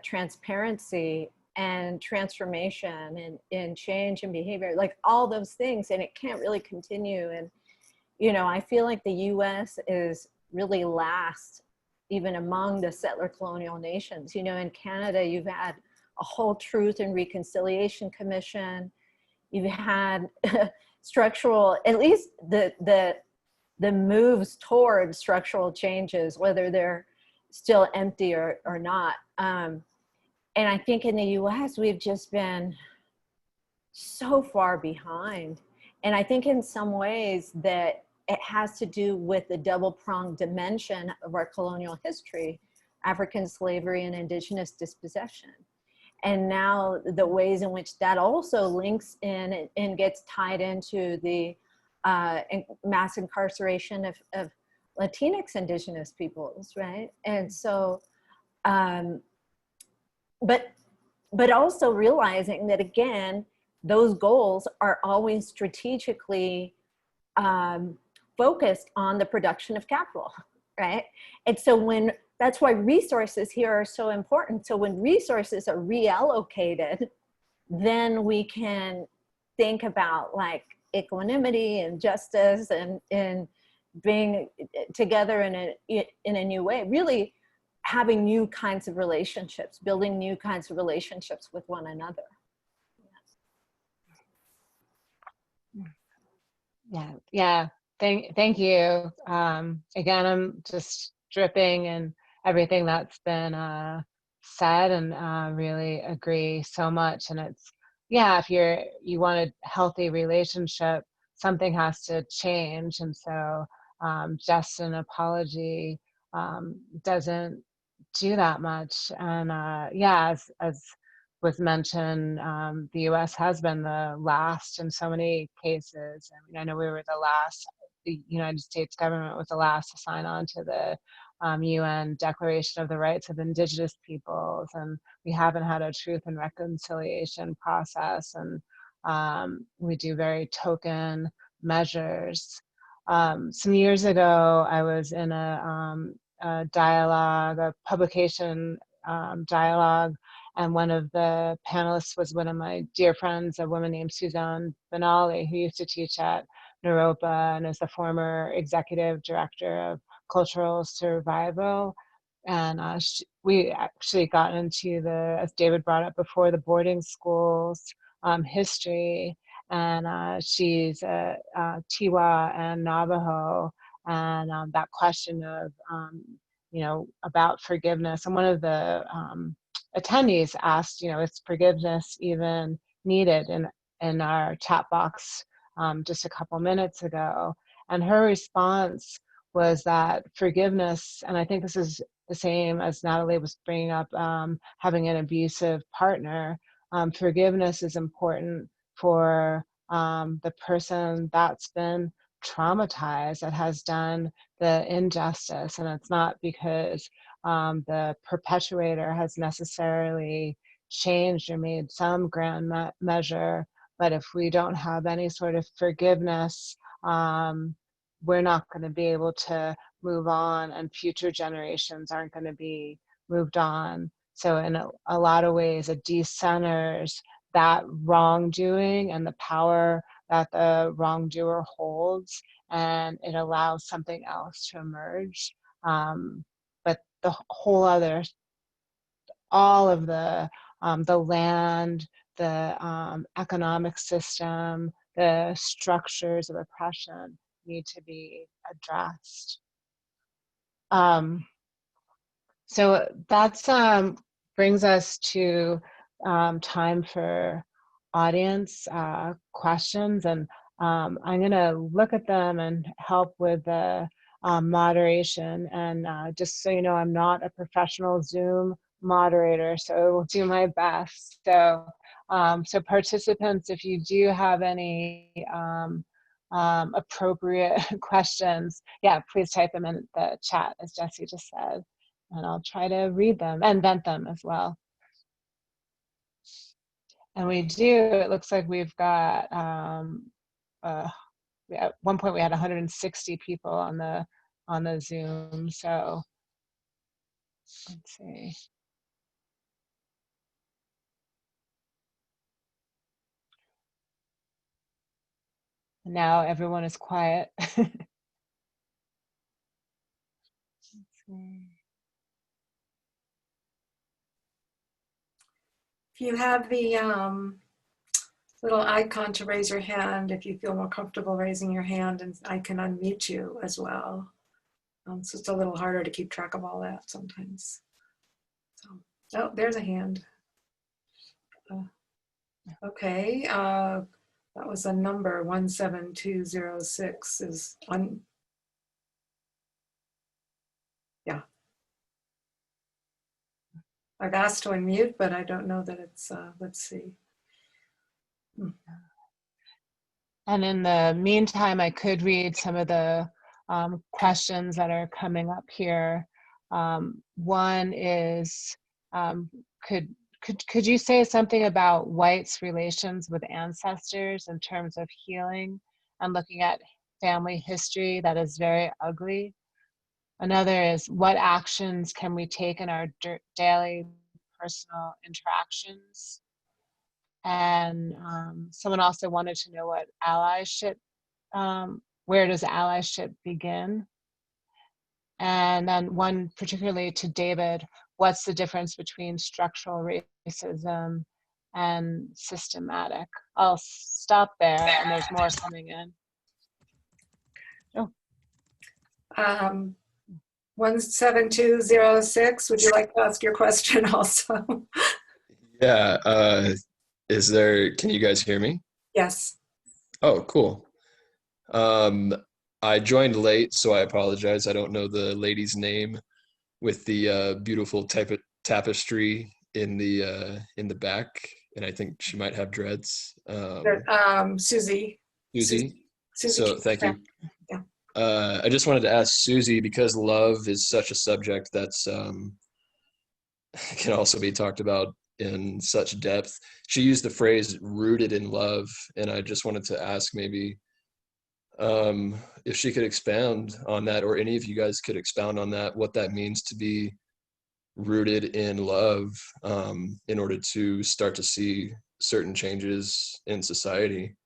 transparency and transformation and change in behavior, like all those things, and it can't really continue. And, I feel like the US is really last, even among the settler colonial nations. In Canada, you've had a whole Truth and Reconciliation Commission. You've had structural, at least the moves toward structural changes, whether they're still empty or not. And I think in the US, we've just been so far behind. And I think in some ways that it has to do with the double-pronged dimension of our colonial history, African slavery and indigenous dispossession. And now the ways in which that also links in and gets tied into the mass incarceration of Latinx indigenous peoples, right? And so, but also realizing that, again, those goals are always strategically focused on the production of capital, right? And so that's why resources here are so important. So when resources are reallocated, then we can think about like equanimity and justice and being together in a new way, really having new kinds of relationships, building new kinds of relationships with one another.
Yeah. Thank you. Again, I'm just dripping in everything that's been said, and really agree so much. And it's, if you want a healthy relationship, something has to change. And so just an apology doesn't do that much. And yeah, as was mentioned, the U.S. has been the last in so many cases. I mean, I know we were the last, the United States government was the last to sign on to the UN Declaration of the Rights of Indigenous Peoples, and we haven't had a truth and reconciliation process, and we do very token measures. Some years ago, I was in a dialogue, a publication dialogue, and one of the panelists was one of my dear friends, a woman named Suzi Benali, who used to teach at Naropa and is the former executive director of cultural survival. And we actually got into the, as David brought up before, the boarding schools history. And she's Tiwa and Navajo. And that question of, about forgiveness. And one of the attendees asked, is forgiveness even needed in our chat box just a couple minutes ago? And her response was that forgiveness, and I think this is the same as Natalie was bringing up, having an abusive partner, forgiveness is important for the person that's been traumatized, that has done the injustice. And it's not because the perpetuator has necessarily changed or made some grand measure, but if we don't have any sort of forgiveness, we're not going to be able to move on, and future generations aren't going to be moved on. So in a lot of ways, it decenters that wrongdoing and the power that the wrongdoer holds, and it allows something else to emerge. But the whole other, all of the land, the economic system, the structures of oppression need to be addressed. So that's brings us to time for audience questions, and I'm going to look at them and help with the moderation. And just so you know, I'm not a professional Zoom moderator, so I will do my best. So, so participants, if you do have any appropriate questions, yeah, please type them in the chat, as Jesse just said, and I'll try to read them and vent them as well. And we do, it looks like we've got, at one point we had 160 people on the Zoom, so let's see. Now everyone is quiet. Let's see.
If you have the little icon to raise your hand, if you feel more comfortable raising your hand, and I can unmute you as well. So it's a little harder to keep track of all that sometimes. So, oh, there's a hand. Okay, that was a number 17206 is on. Yeah. I've asked to unmute, but I don't know that it's, let's see.
And in the meantime, I could read some of the questions that are coming up here. One is, could you say something about whites' relations with ancestors in terms of healing and looking at family history that is very ugly? Another is, what actions can we take in our daily personal interactions? And someone also wanted to know what allyship, where does allyship begin? And then one particularly to David, what's the difference between structural racism and systematic? I'll stop there, and there's more coming in. Oh.
17206, would you like to ask your question also?
Yeah, can you guys hear me?
Yes.
Oh, cool. I joined late, so I apologize. I don't know the lady's name, with the beautiful tapestry in the back, and I think she might have dreads.
Suzi.
Suzi.
Suzi.
So thank you.
Yeah.
I just wanted to ask Suzi, because love is such a subject that's can also be talked about in such depth. She used the phrase "rooted in love," and I just wanted to ask maybe if she could expound on that, or any of you guys could expound on that, what that means to be rooted in love, in order to start to see certain changes in society.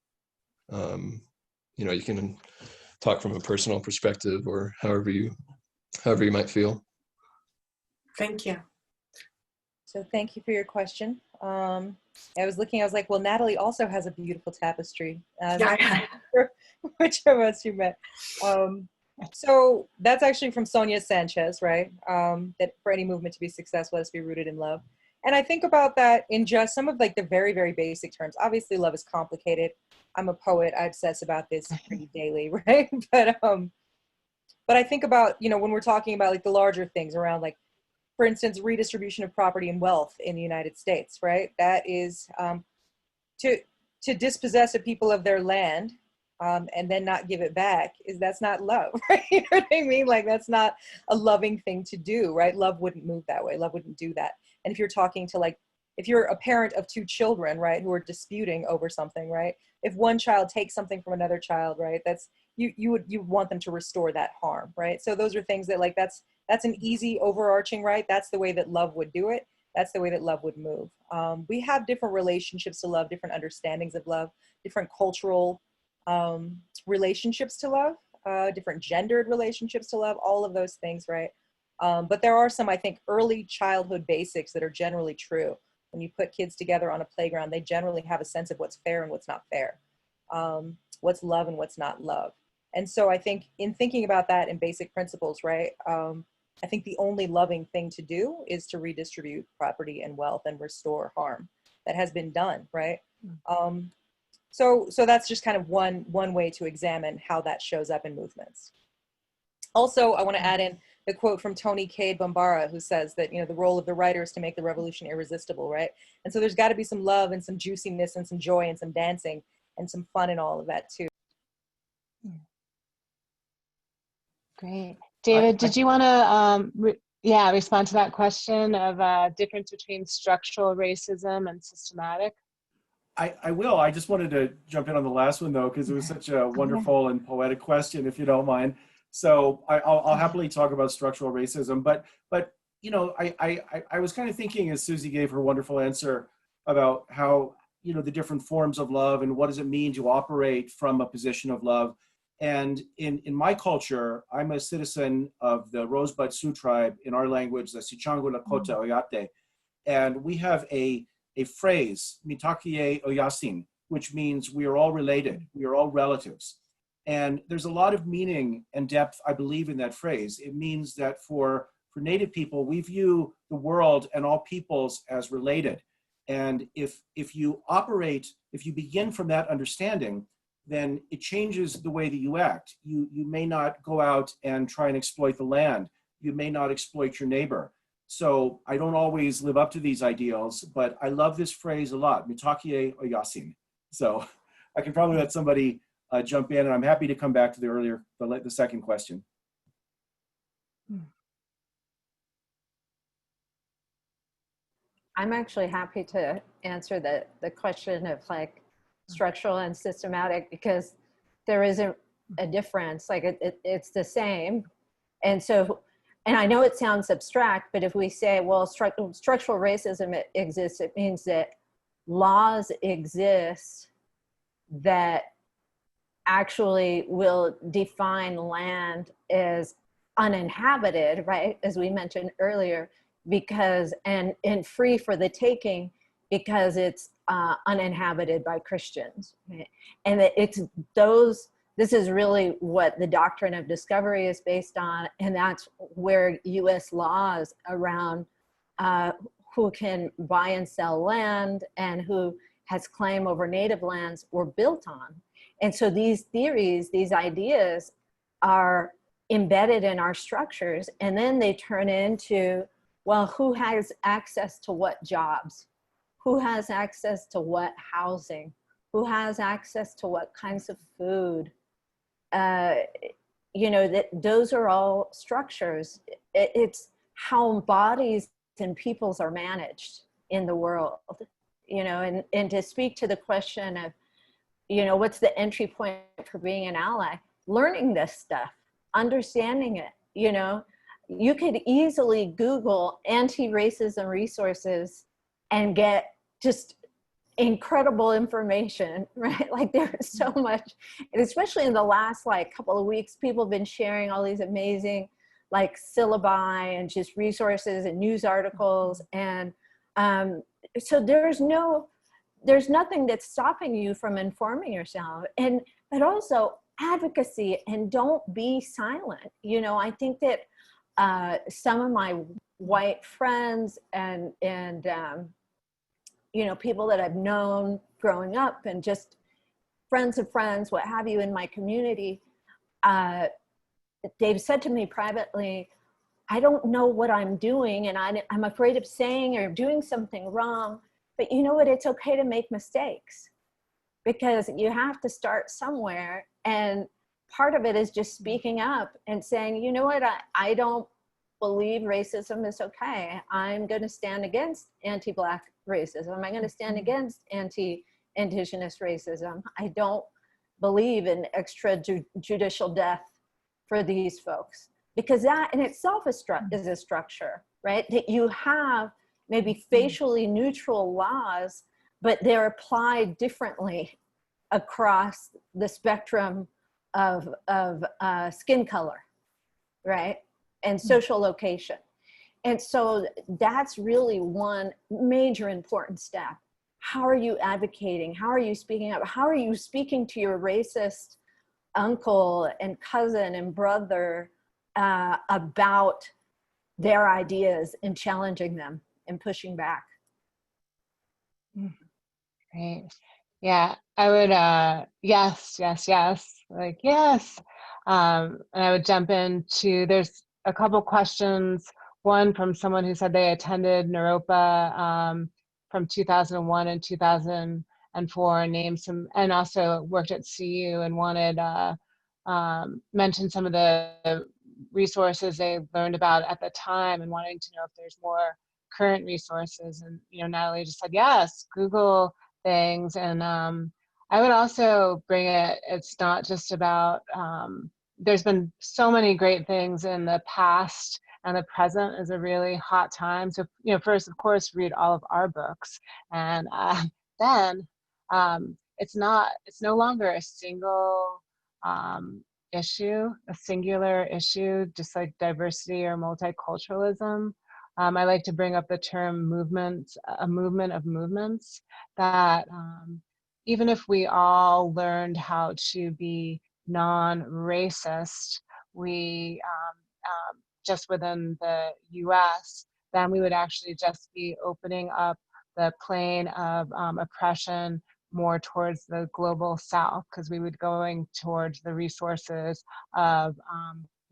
You can talk from a personal perspective, or however you might feel.
Thank you.
So thank you for your question. I was like, well, Natalie also has a beautiful tapestry.
Yeah.
Which of us you met. So that's actually from Sonia Sanchez, right? That for any movement to be successful, it has to be rooted in love. And I think about that in just some of like the very, very basic terms. Obviously, love is complicated. I'm a poet. I obsess about this pretty daily, right? But I think about, when we're talking about like the larger things around, like, for instance, redistribution of property and wealth in the United States, right? That is to dispossess a people of their land and then not give it back, that's not love, right? You know what I mean? Like, that's not a loving thing to do, right? Love wouldn't move that way. Love wouldn't do that. And if you're talking to if you're a parent of two children, right, who are disputing over something, right? If one child takes something from another child, right, that's you would want them to restore that harm, right? So those are things that that's an easy overarching, right? That's the way that love would do it. That's the way that love would move. We have different relationships to love, different understandings of love, different cultural relationships to love, different gendered relationships to love, all of those things, right? But there are some, I think, early childhood basics that are generally true. When you put kids together on a playground, they generally have a sense of what's fair and what's not fair, what's love and what's not love. And so I think in thinking about that in basic principles, right, I think the only loving thing to do is to redistribute property and wealth and restore harm that has been done, right? So that's just kind of one way to examine how that shows up in movements. Also, I want to add in the quote from Tony Cade Bombara, who says that, the role of the writer is to make the revolution irresistible, right? And so there's got to be some love and some juiciness and some joy and some dancing and some fun and all of that too.
Great. David, did you want to respond to that question of difference between structural racism and systematic?
I will. I just wanted to jump in on the last one, though, because it was such a wonderful and poetic question, if you don't mind. So I'll happily talk about structural racism. But I was kind of thinking, as Suzi gave her wonderful answer about how, the different forms of love and what does it mean to operate from a position of love. And in my culture, I'm a citizen of the Rosebud Sioux tribe, in our language, the Sichangu Lakota Oyate. And we have a phrase, mitakie oyasin, which means we are all related, we are all relatives. And there's a lot of meaning and depth, I believe, in that phrase. It means that for Native people, we view the world and all peoples as related. And if you begin from that understanding, then it changes the way that you act. You may not go out and try and exploit the land. You may not exploit your neighbor. So I don't always live up to these ideals, but I love this phrase a lot, mitakie oyasin. So I can probably let somebody jump in, and I'm happy to come back to the second question.
I'm actually happy to answer the question of like structural and systematic, because there isn't a difference. Like it's the same. And so, and I know it sounds abstract, but if we say, well, structural racism exists, it means that laws exist that actually will define land as uninhabited, right? As we mentioned earlier, because, and free for the taking, because it's uninhabited by Christians. Right? And it's this is really what the doctrine of discovery is based on. And that's where US laws around who can buy and sell land and who has claim over native lands were built on. And so these theories, these ideas are embedded in our structures. And then they turn into, well, who has access to what jobs? Who has access to what housing? Who has access to what kinds of food? You know, that those are all structures. It's how bodies and peoples are managed in the world, you know, and to speak to the question of, you know, what's the entry point for being an ally? Learning this stuff, understanding it. You know, you could easily Google anti-racism resources and get just incredible information, right? Like there's so much, and especially in the last like couple of weeks, people have been sharing all these amazing like syllabi and just resources and news articles. And so there's nothing that's stopping you from informing yourself. And but also advocacy, and don't be silent. You know, I think that some of my white friends and you know, people that I've known growing up and just friends of friends, what have you, in my community, they've said to me privately, I don't know what I'm doing, and I'm afraid of saying or doing something wrong, but you know what, it's okay to make mistakes, because you have to start somewhere. And part of it is just speaking up and saying, you know what, I don't believe racism is okay. I'm going to stand against anti-Black racism. I'm going to stand against anti-Indigenous racism. I don't believe in extrajudicial death for these folks, because that in itself is a structure, right? That you have maybe facially neutral laws, but they're applied differently across the spectrum of skin color, right? And social location. And so that's really one major important step. How are you advocating? How are you speaking up? How are you speaking to your racist uncle and cousin and brother about their ideas and challenging them and pushing back?
Great. Yeah, I would, yes. Like, yes. And I would jump into, there's a couple questions. One from someone who said they attended Naropa from 2001 and 2004, and named some, and also worked at CU and wanted mention some of the resources they learned about at the time, and wanting to know if there's more current resources. And you know, Natalie just said yes, Google things. And I would also bring it, it's not just about, there's been so many great things in the past, and the present is a really hot time. So, you know, first, of course, read all of our books. And then it's no longer a single issue, a singular issue, just like diversity or multiculturalism. I like to bring up the term movement, a movement of movements, that even if we all learned how to be non-racist, we just within the US, then we would actually just be opening up the plane of oppression more towards the global South, because we would going towards the resources of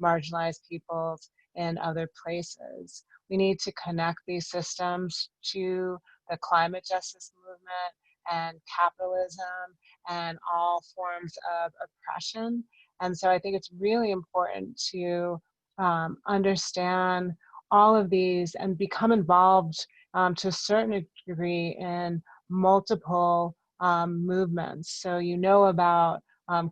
marginalized peoples in other places. We need to connect these systems to the climate justice movement and capitalism and all forms of oppression. And so I think it's really important to understand all of these and become involved to a certain degree in multiple movements. So you know about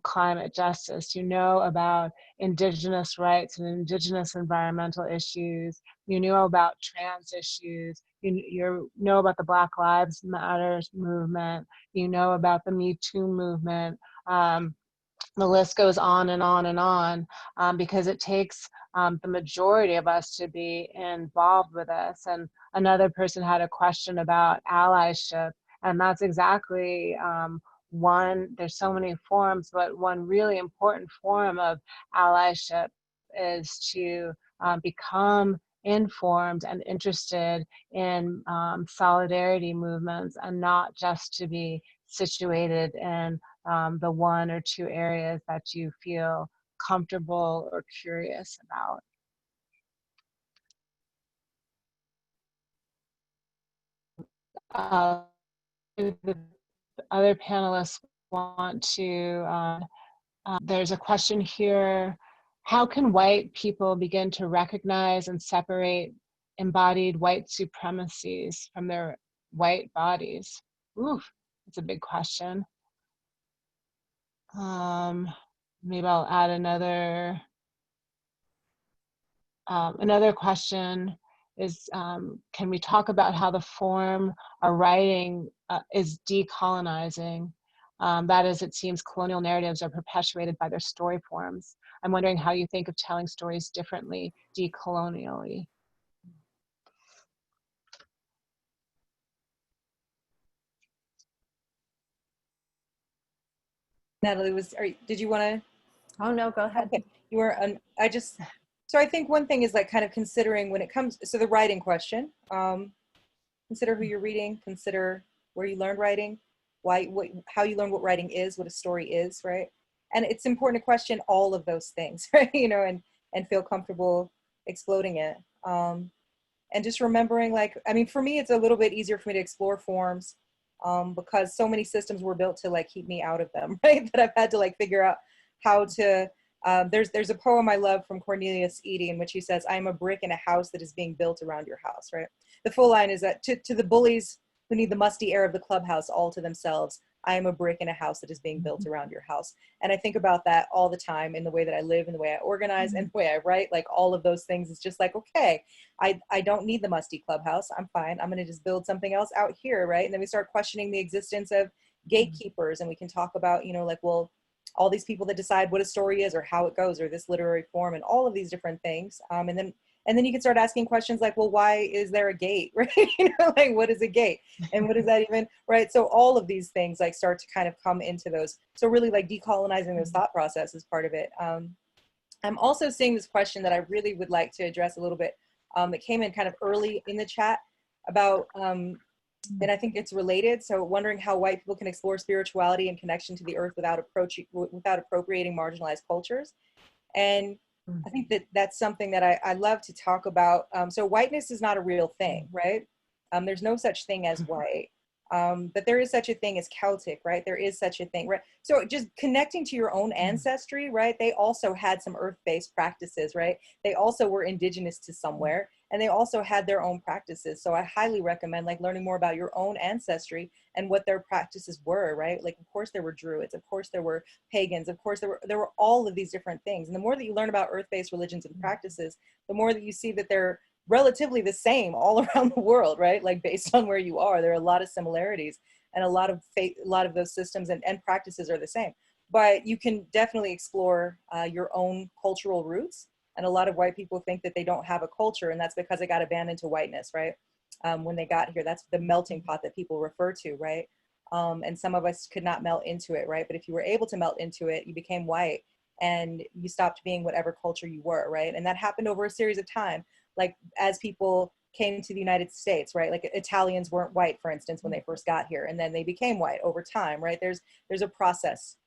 climate justice, you know about Indigenous rights and Indigenous environmental issues, you know about trans issues, you know about the Black Lives Matters movement, you know about the Me Too movement. The list goes on and on and on, because it takes the majority of us to be involved with this. And another person had a question about allyship, and that's exactly one, there's so many forms, but one really important form of allyship is to become informed and interested in solidarity movements, and not just to be situated in the one or two areas that you feel comfortable or curious about. The other panelists want to, there's a question here. How can white people begin to recognize and separate embodied white supremacies from their white bodies? Ooh, that's a big question. Maybe I'll add another. Another question is, can we talk about how the form our writing is decolonizing? That is, it seems colonial narratives are perpetuated by their story forms. I'm wondering how you think of telling stories differently, decolonially.
Natalie, did you want to?
Oh, no, go ahead.
Okay, you were. So I think one thing is like kind of considering when it comes. So the writing question. Consider who you're reading. Consider where you learned writing, how you learn what writing is, what a story is, right? And it's important to question all of those things, right? You know, and feel comfortable exploding it. And just remembering, like, I mean, for me, it's a little bit easier for me to explore forms because so many systems were built to like keep me out of them, right? That I've had to like figure out how to. There's a poem I love from Cornelius Eady in which he says, "I am a brick in a house that is being built around your house," right? The full line is that to the bullies who need the musty air of the clubhouse all to themselves, I am a brick in a house that is being built around your house. And I think about that all the time in the way that I live, in the way I organize, and the way I write, like all of those things. It's just like, okay, I don't need the musty clubhouse. I'm fine. I'm going to just build something else out here, right? And then we start questioning the existence of gatekeepers, and we can talk about, you know, like, well, all these people that decide what a story is or how it goes or this literary form and all of these different things. And then you can start asking questions like, well, why is there a gate, right? You know, like, what is a gate? And what is that even, right? So all of these things like start to kind of come into those. So really like decolonizing those thought process is part of it. I'm also seeing this question that I really would like to address a little bit. It came in kind of early in the chat about, and I think it's related. So wondering how white people can explore spirituality and connection to the earth without appropriating marginalized cultures. And I think that that's something that I love to talk about. So whiteness is not a real thing, right? There's no such thing as white, but there is such a thing as Celtic, right? There is such a thing, right? So just connecting to your own ancestry, right? They also had some earth-based practices, right? They also were indigenous to somewhere, and they also had their own practices. So I highly recommend like learning more about your own ancestry and what their practices were, right? Like, of course there were Druids, of course there were pagans, of course there were all of these different things. And the more that you learn about earth-based religions and practices, the more that you see that they're relatively the same all around the world, right? Like based on where you are, there are a lot of similarities, and a lot of those systems and practices are the same. But you can definitely explore your own cultural roots. And a lot of white people think that they don't have a culture, and that's because it got abandoned to whiteness, right? When they got here, that's the melting pot that people refer to, right? And some of us could not melt into it, right? But if you were able to melt into it, you became white and you stopped being whatever culture you were, right? And that happened over a series of time. Like as people came to the United States, right? Like Italians weren't white, for instance, when they first got here, and then they became white over time, right? There's a process.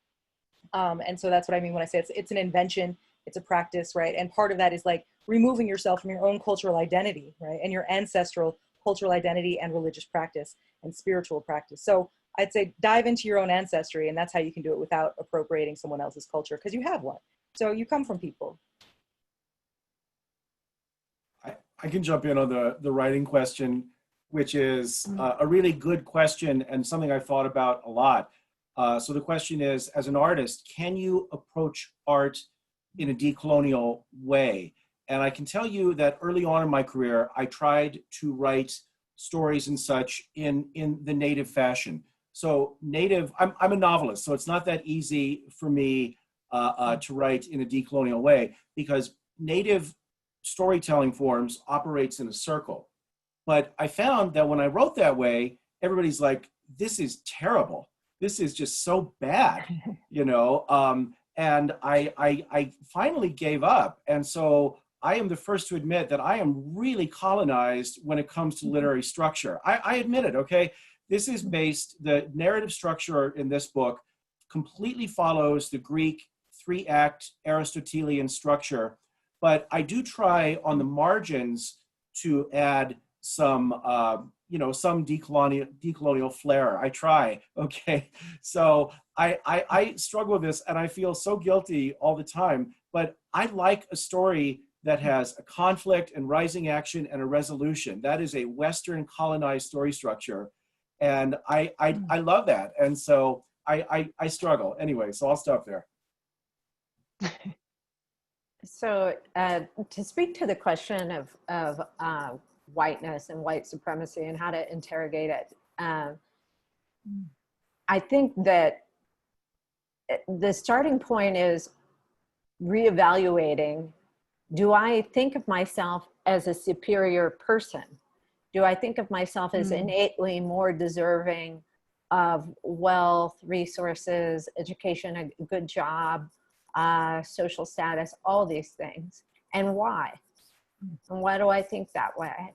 And so that's what I mean when I say it's an invention, it's a practice, right? And part of that is like removing yourself from your own cultural identity, right? And your ancestral cultural identity and religious practice and spiritual practice. So I'd say dive into your own ancestry, and that's how you can do it without appropriating someone else's culture, because you have one. So you come from people.
I can jump in on the writing question, which is a really good question and something I've thought about a lot. So the question is, as an artist, can you approach art in a decolonial way? And I can tell you that early on in my career, I tried to write stories and such in the native fashion. So native, I'm a novelist, so it's not that easy for me to write in a decolonial way, because native storytelling forms operates in a circle. But I found that when I wrote that way, everybody's like, this is terrible. This is just so bad, you know? And I finally gave up. And so I am the first to admit that I am really colonized when it comes to literary structure. I admit it, okay? This is based, the narrative structure in this book completely follows the Greek 3-act Aristotelian structure, but I do try on the margins to add some, some decolonial flair. I try, okay? So I struggle with this and I feel so guilty all the time, but I like a story that has a conflict and rising action and a resolution. That is a Western colonized story structure. And I love that. And so I struggle. Anyway, so I'll stop there.
So to speak to the question of whiteness and white supremacy and how to interrogate it, I think that the starting point is reevaluating. Do I think of myself as a superior person? Do I think of myself as innately more deserving of wealth, resources, education, a good job, social status, all these things? And why? And why do I think that way?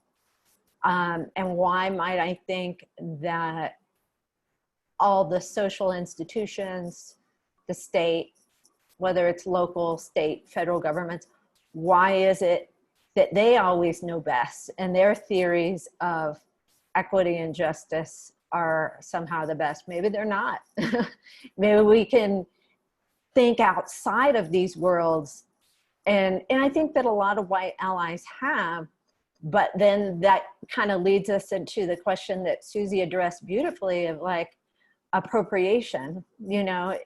And why might I think that all the social institutions, the state, whether it's local, state, federal governments, why is it that they always know best and their theories of equity and justice are somehow the best? Maybe they're not. Maybe we can think outside of these worlds. And I think that a lot of white allies have, but then that kind of leads us into the question that Suzi addressed beautifully of like appropriation. You know,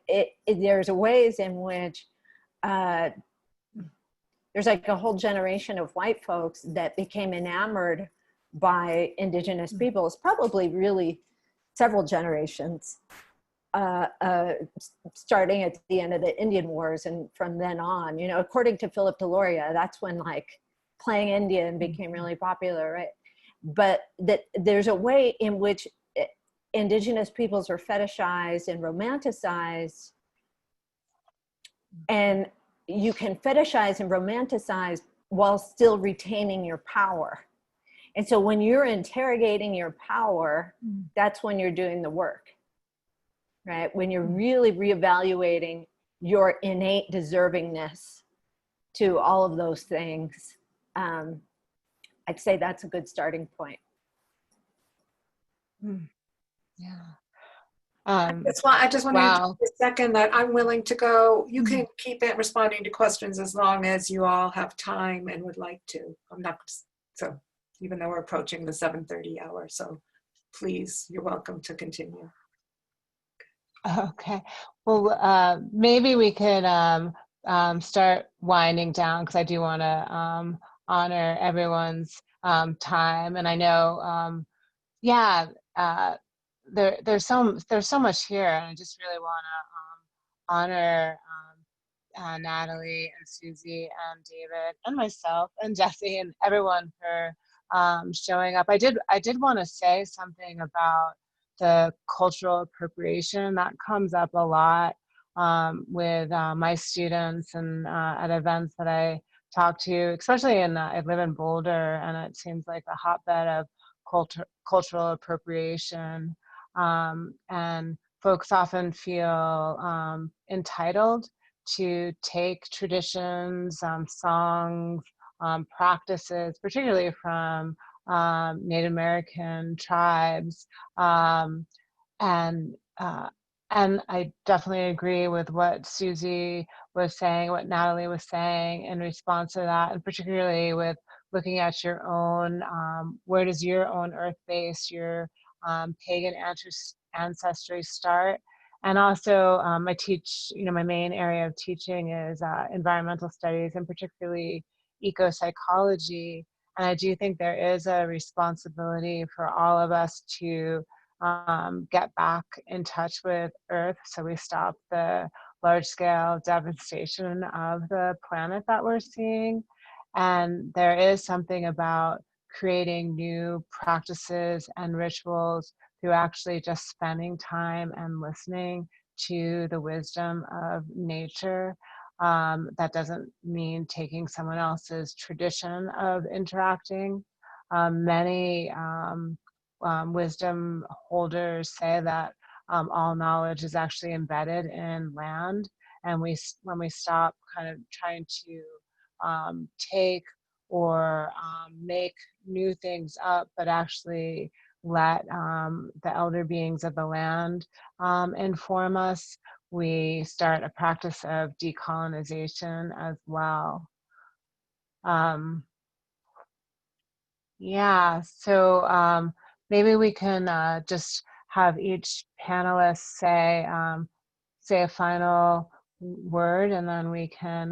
there's ways in which there's like a whole generation of white folks that became enamored by indigenous peoples, probably really several generations, starting at the end of the Indian Wars and from then on. You know, according to Philip Deloria, that's when like playing Indian became really popular, right? But that there's a way in which indigenous peoples are fetishized and romanticized, and you can fetishize and romanticize while still retaining your power. And so when you're interrogating your power, that's when you're doing the work, right? When you're really reevaluating your innate deservingness to all of those things. I'd say that's a good starting point.
Yeah.
I just want
Wow.
to second that I'm willing to go. You can keep it responding to questions as long as you all have time and would like to. I'm not, so even though we're approaching the 7:30 hour, so please, you're welcome to continue.
Okay. Well, maybe we could start winding down, because I do want to honor everyone's time. And I know, there's so much here, and I just really want to honor Natalie and Suzi and David and myself and Jesse and everyone for showing up. I did want to say something about the cultural appropriation that comes up a lot with my students and at events that I talk to, especially I live in Boulder, and it seems like a hotbed of cultural appropriation. And folks often feel entitled to take traditions, songs, practices, particularly from Native American tribes. And I definitely agree with what Suzi was saying, what Natalie was saying in response to that, and particularly with looking at your own, where does your own earth base, your pagan ancestry start? And also I teach, my main area of teaching is environmental studies, and particularly eco-psychology. And I do think there is a responsibility for all of us to get back in touch with Earth, so we stop the large-scale devastation of the planet that we're seeing. And there is something about creating new practices and rituals through actually just spending time and listening to the wisdom of nature. That doesn't mean taking someone else's tradition of interacting. Many wisdom holders say that all knowledge is actually embedded in land, and when we stop kind of trying to take or make new things up, but actually let the elder beings of the land inform us, we start a practice of decolonization as well. Yeah, so maybe we can just have each panelist say a final word, and then we can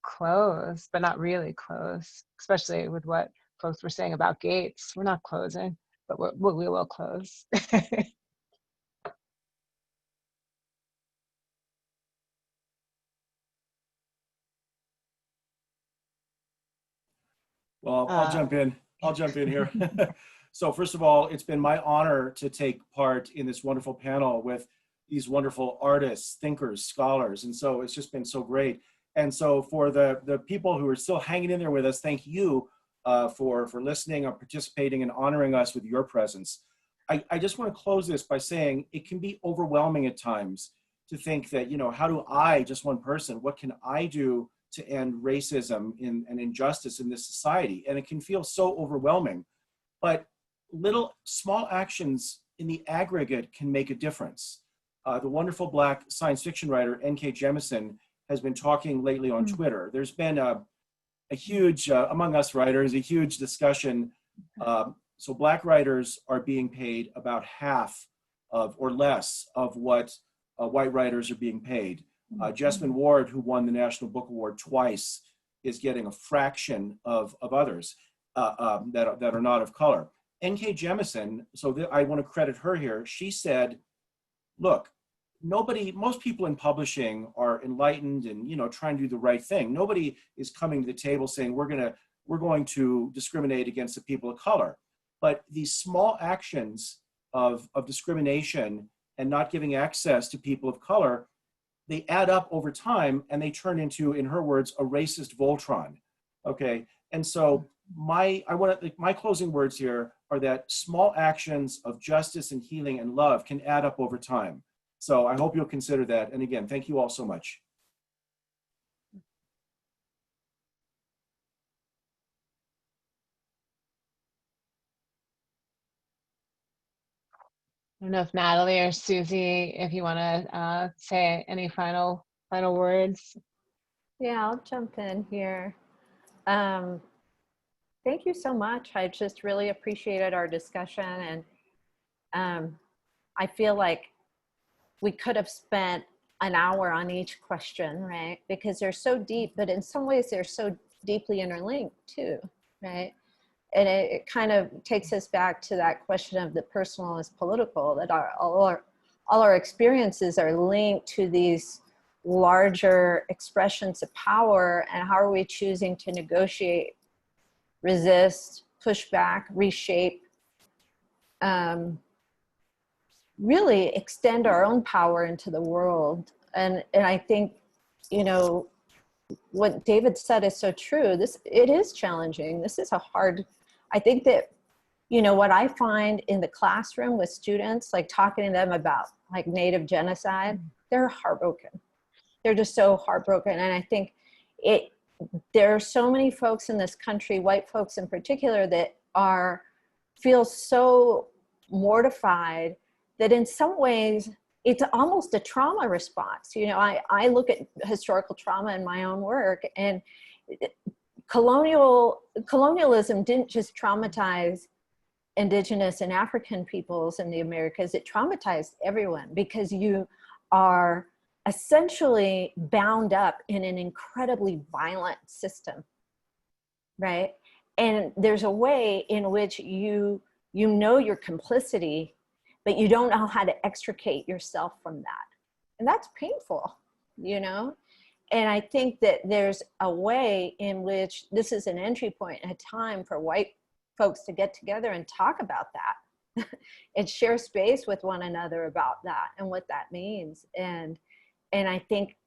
close, but not really close, especially with what folks were saying about gates. We're not closing, but we will close.
Well, I'll jump in. I'll jump in here. So first of all, it's been my honor to take part in this wonderful panel with these wonderful artists, thinkers, scholars. And so it's just been so great. And so for the people who are still hanging in there with us, thank you for listening or participating and honoring us with your presence. I just want to close this by saying it can be overwhelming at times to think that, you know, how do I, just one person, what can I do to end racism and injustice in this society? And it can feel so overwhelming, but small actions in the aggregate can make a difference. The wonderful Black science fiction writer, N.K. Jemisin, has been talking lately on Twitter. There's been a huge, among us writers, a huge discussion. So Black writers are being paid about half of or less of what white writers are being paid. Jessamine Ward, who won the National Book Award twice, is getting a fraction of others that are not of color. N.K. Jemisin, I want to credit her here, she said, look, most people in publishing are enlightened and, you know, trying to do the right thing. Nobody is coming to the table saying we're going to discriminate against the people of color. But these small actions of discrimination and not giving access to people of color, they add up over time and they turn into, in her words, a racist Voltron. Okay, and so my closing words here are that small actions of justice and healing and love can add up over time. So I hope you'll consider that. And again, thank you all so much.
I don't know if Natalie or Suzi, if you want to say any final words.
Yeah, I'll jump in here. Thank you so much. I just really appreciated our discussion, and I feel like we could have spent an hour on each question, right? Because they're so deep, but in some ways they're so deeply interlinked too, right? And it kind of takes us back to that question of the personal as political, that all our experiences are linked to these larger expressions of power, and how are we choosing to negotiate, resist, push back, reshape, really extend our own power into the world. And I think, you know, what David said is so true. It is challenging. This is I think that, you know, what I find in the classroom with students, like talking to them about like Native genocide, they're heartbroken. They're just so heartbroken. And I think there are so many folks in this country, white folks in particular, that feel so mortified that in some ways it's almost a trauma response. You know, I look at historical trauma in my own work, and colonialism didn't just traumatize Indigenous and African peoples in the Americas, it traumatized everyone, because you are essentially bound up in an incredibly violent system, right? And there's a way in which you know your complicity, but you don't know how to extricate yourself from that. And that's painful, you know? And I think that there's a way in which this is an entry point in a time for white folks to get together and talk about that and share space with one another about that and what that means. And I think,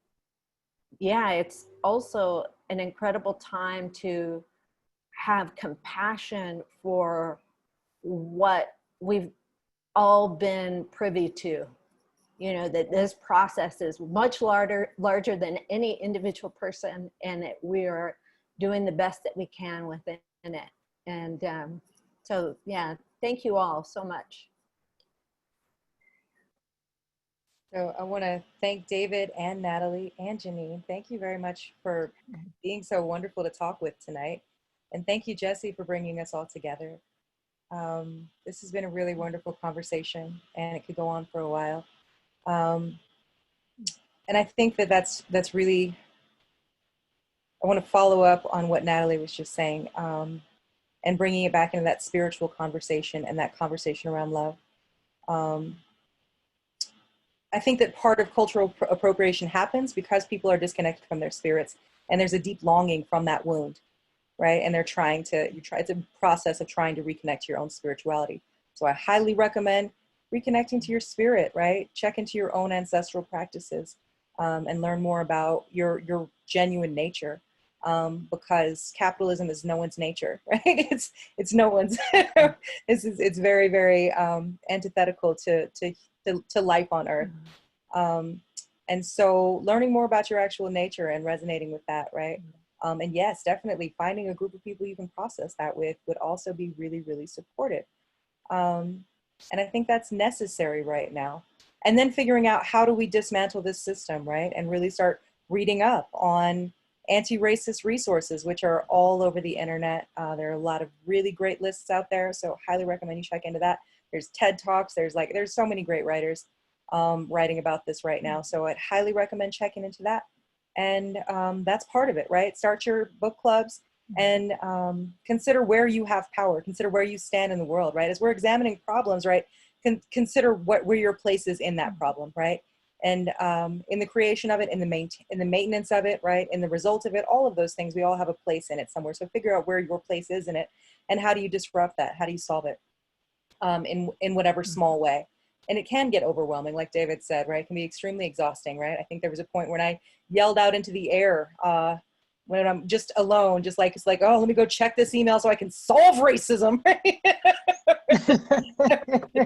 yeah, it's also an incredible time to have compassion for what we've all been privy to, you know, that this process is much larger than any individual person, and that we are doing the best that we can within it. And so, yeah, thank you all so much.
So I want to thank David and Natalie and Jeanine. Thank you very much for being so wonderful to talk with tonight. And thank you, Jesse, for bringing us all together. This has been a really wonderful conversation, and it could go on for a while. And I think that that's really, I want to follow up on what Natalie was just saying, and bringing it back into that spiritual conversation and that conversation around love. I think that part of cultural appropriation happens because people are disconnected from their spirits, and there's a deep longing from that wound, right? And they're trying to, it's a process of trying to reconnect to your own spirituality. So I highly recommend reconnecting to your spirit, right? Check into your own ancestral practices, and learn more about your genuine nature, because capitalism is no one's nature, right? It's no one's. It's very, very antithetical to life on earth. And so learning more about your actual nature and resonating with that, right? And yes, definitely finding a group of people you can process that with would also be really, really supportive. And I think that's necessary right now. And then figuring out, how do we dismantle this system, right? And really start reading up on anti-racist resources, which are all over the internet. There are a lot of really great lists out there, so highly recommend you check into that. There's TED Talks, there's so many great writers writing about this right now. So I'd highly recommend checking into that. And that's part of it, right? Start your book clubs and consider where you have power, consider where you stand in the world, right? As we're examining problems, right? Consider where your place is in that problem, right? And in the creation of it, in the maintenance of it, right? In the result of it, all of those things, we all have a place in it somewhere. So figure out where your place is in it, and how do you disrupt that? How do you solve it in whatever small way? And it can get overwhelming, like David said, right? It can be extremely exhausting, right? I think there was a point when I yelled out into the air when I'm just alone, it's like, oh, let me go check this email so I can solve racism, right?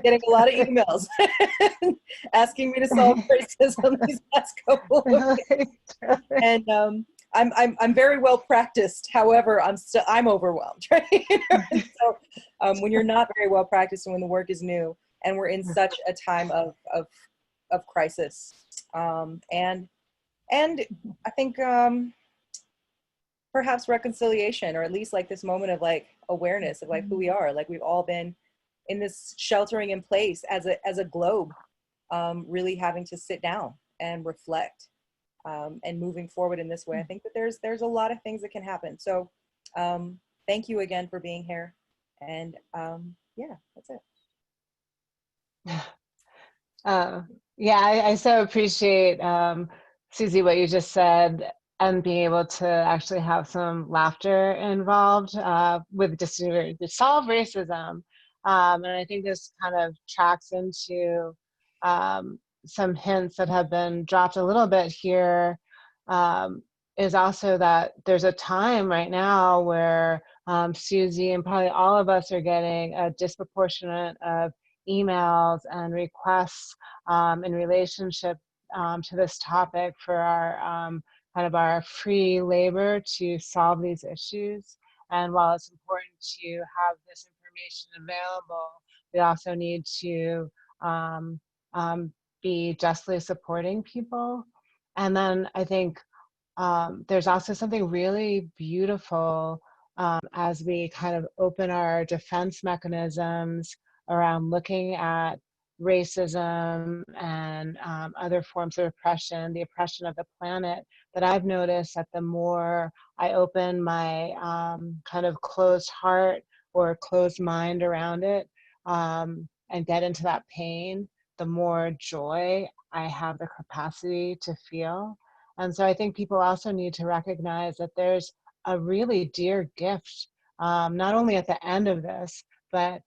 Getting a lot of emails asking me to solve racism these last couple of weeks. And I'm very well practiced. However, I'm overwhelmed, right? So when you're not very well practiced and when the work is new, and we're in such a time of crisis, and I think perhaps reconciliation, or at least like this moment of like awareness of like who we are. Like, we've all been in this sheltering in place as a globe, really having to sit down and reflect, and moving forward in this way. I think that there's a lot of things that can happen. So thank you again for being here. And yeah, that's it.
Yeah, I so appreciate, Suzi, what you just said, and being able to actually have some laughter involved with just to solve racism. And I think this kind of tracks into some hints that have been dropped a little bit here, is also that there's a time right now where Suzi and probably all of us are getting a disproportionate of emails and requests in relationship to this topic for our kind of our free labor to solve these issues. And while it's important to have this information available, we also need to be justly supporting people. And then I think there's also something really beautiful as we kind of open our defense mechanisms around looking at racism and other forms of oppression, the oppression of the planet, that I've noticed that the more I open my kind of closed heart or closed mind around it and get into that pain, the more joy I have the capacity to feel. And so I think people also need to recognize that there's a really dear gift, not only at the end of this, but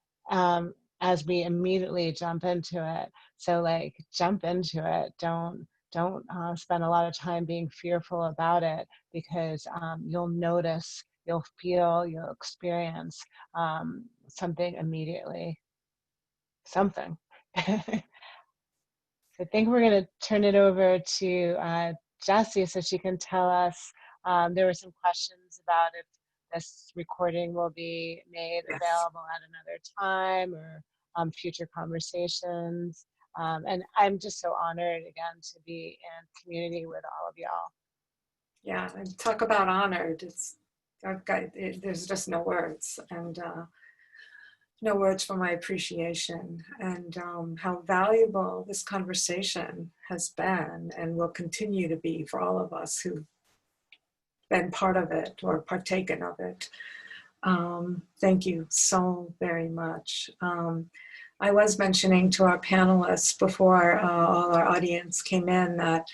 as we immediately jump into it. So like, jump into it. Don't spend a lot of time being fearful about it, because you'll notice, you'll feel, you'll experience something immediately. Something. I think we're going to turn it over to Jessie so she can tell us. There were some questions about if this recording will be made
Yes.
available at another time or future conversations. And I'm just so honored again to be in community with all of y'all.
Yeah, and talk about honored. There's just no words, and no words for my appreciation, and how valuable this conversation has been and will continue to be for all of us who've been part of it or partaken of it. Thank you so very much. I was mentioning to our panelists before all our audience came in that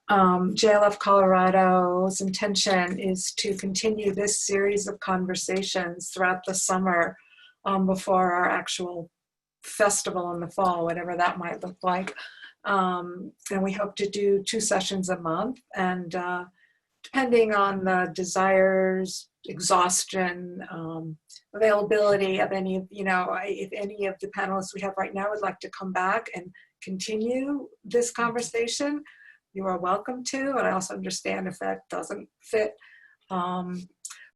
JLF Colorado's intention is to continue this series of conversations throughout the summer before our actual festival in the fall, whatever that might look like. And we hope to do 2 sessions a month, and depending on the desires, exhaustion, availability of any of, if any of the panelists we have right now would like to come back and continue this conversation, you are welcome to. And I also understand if that doesn't fit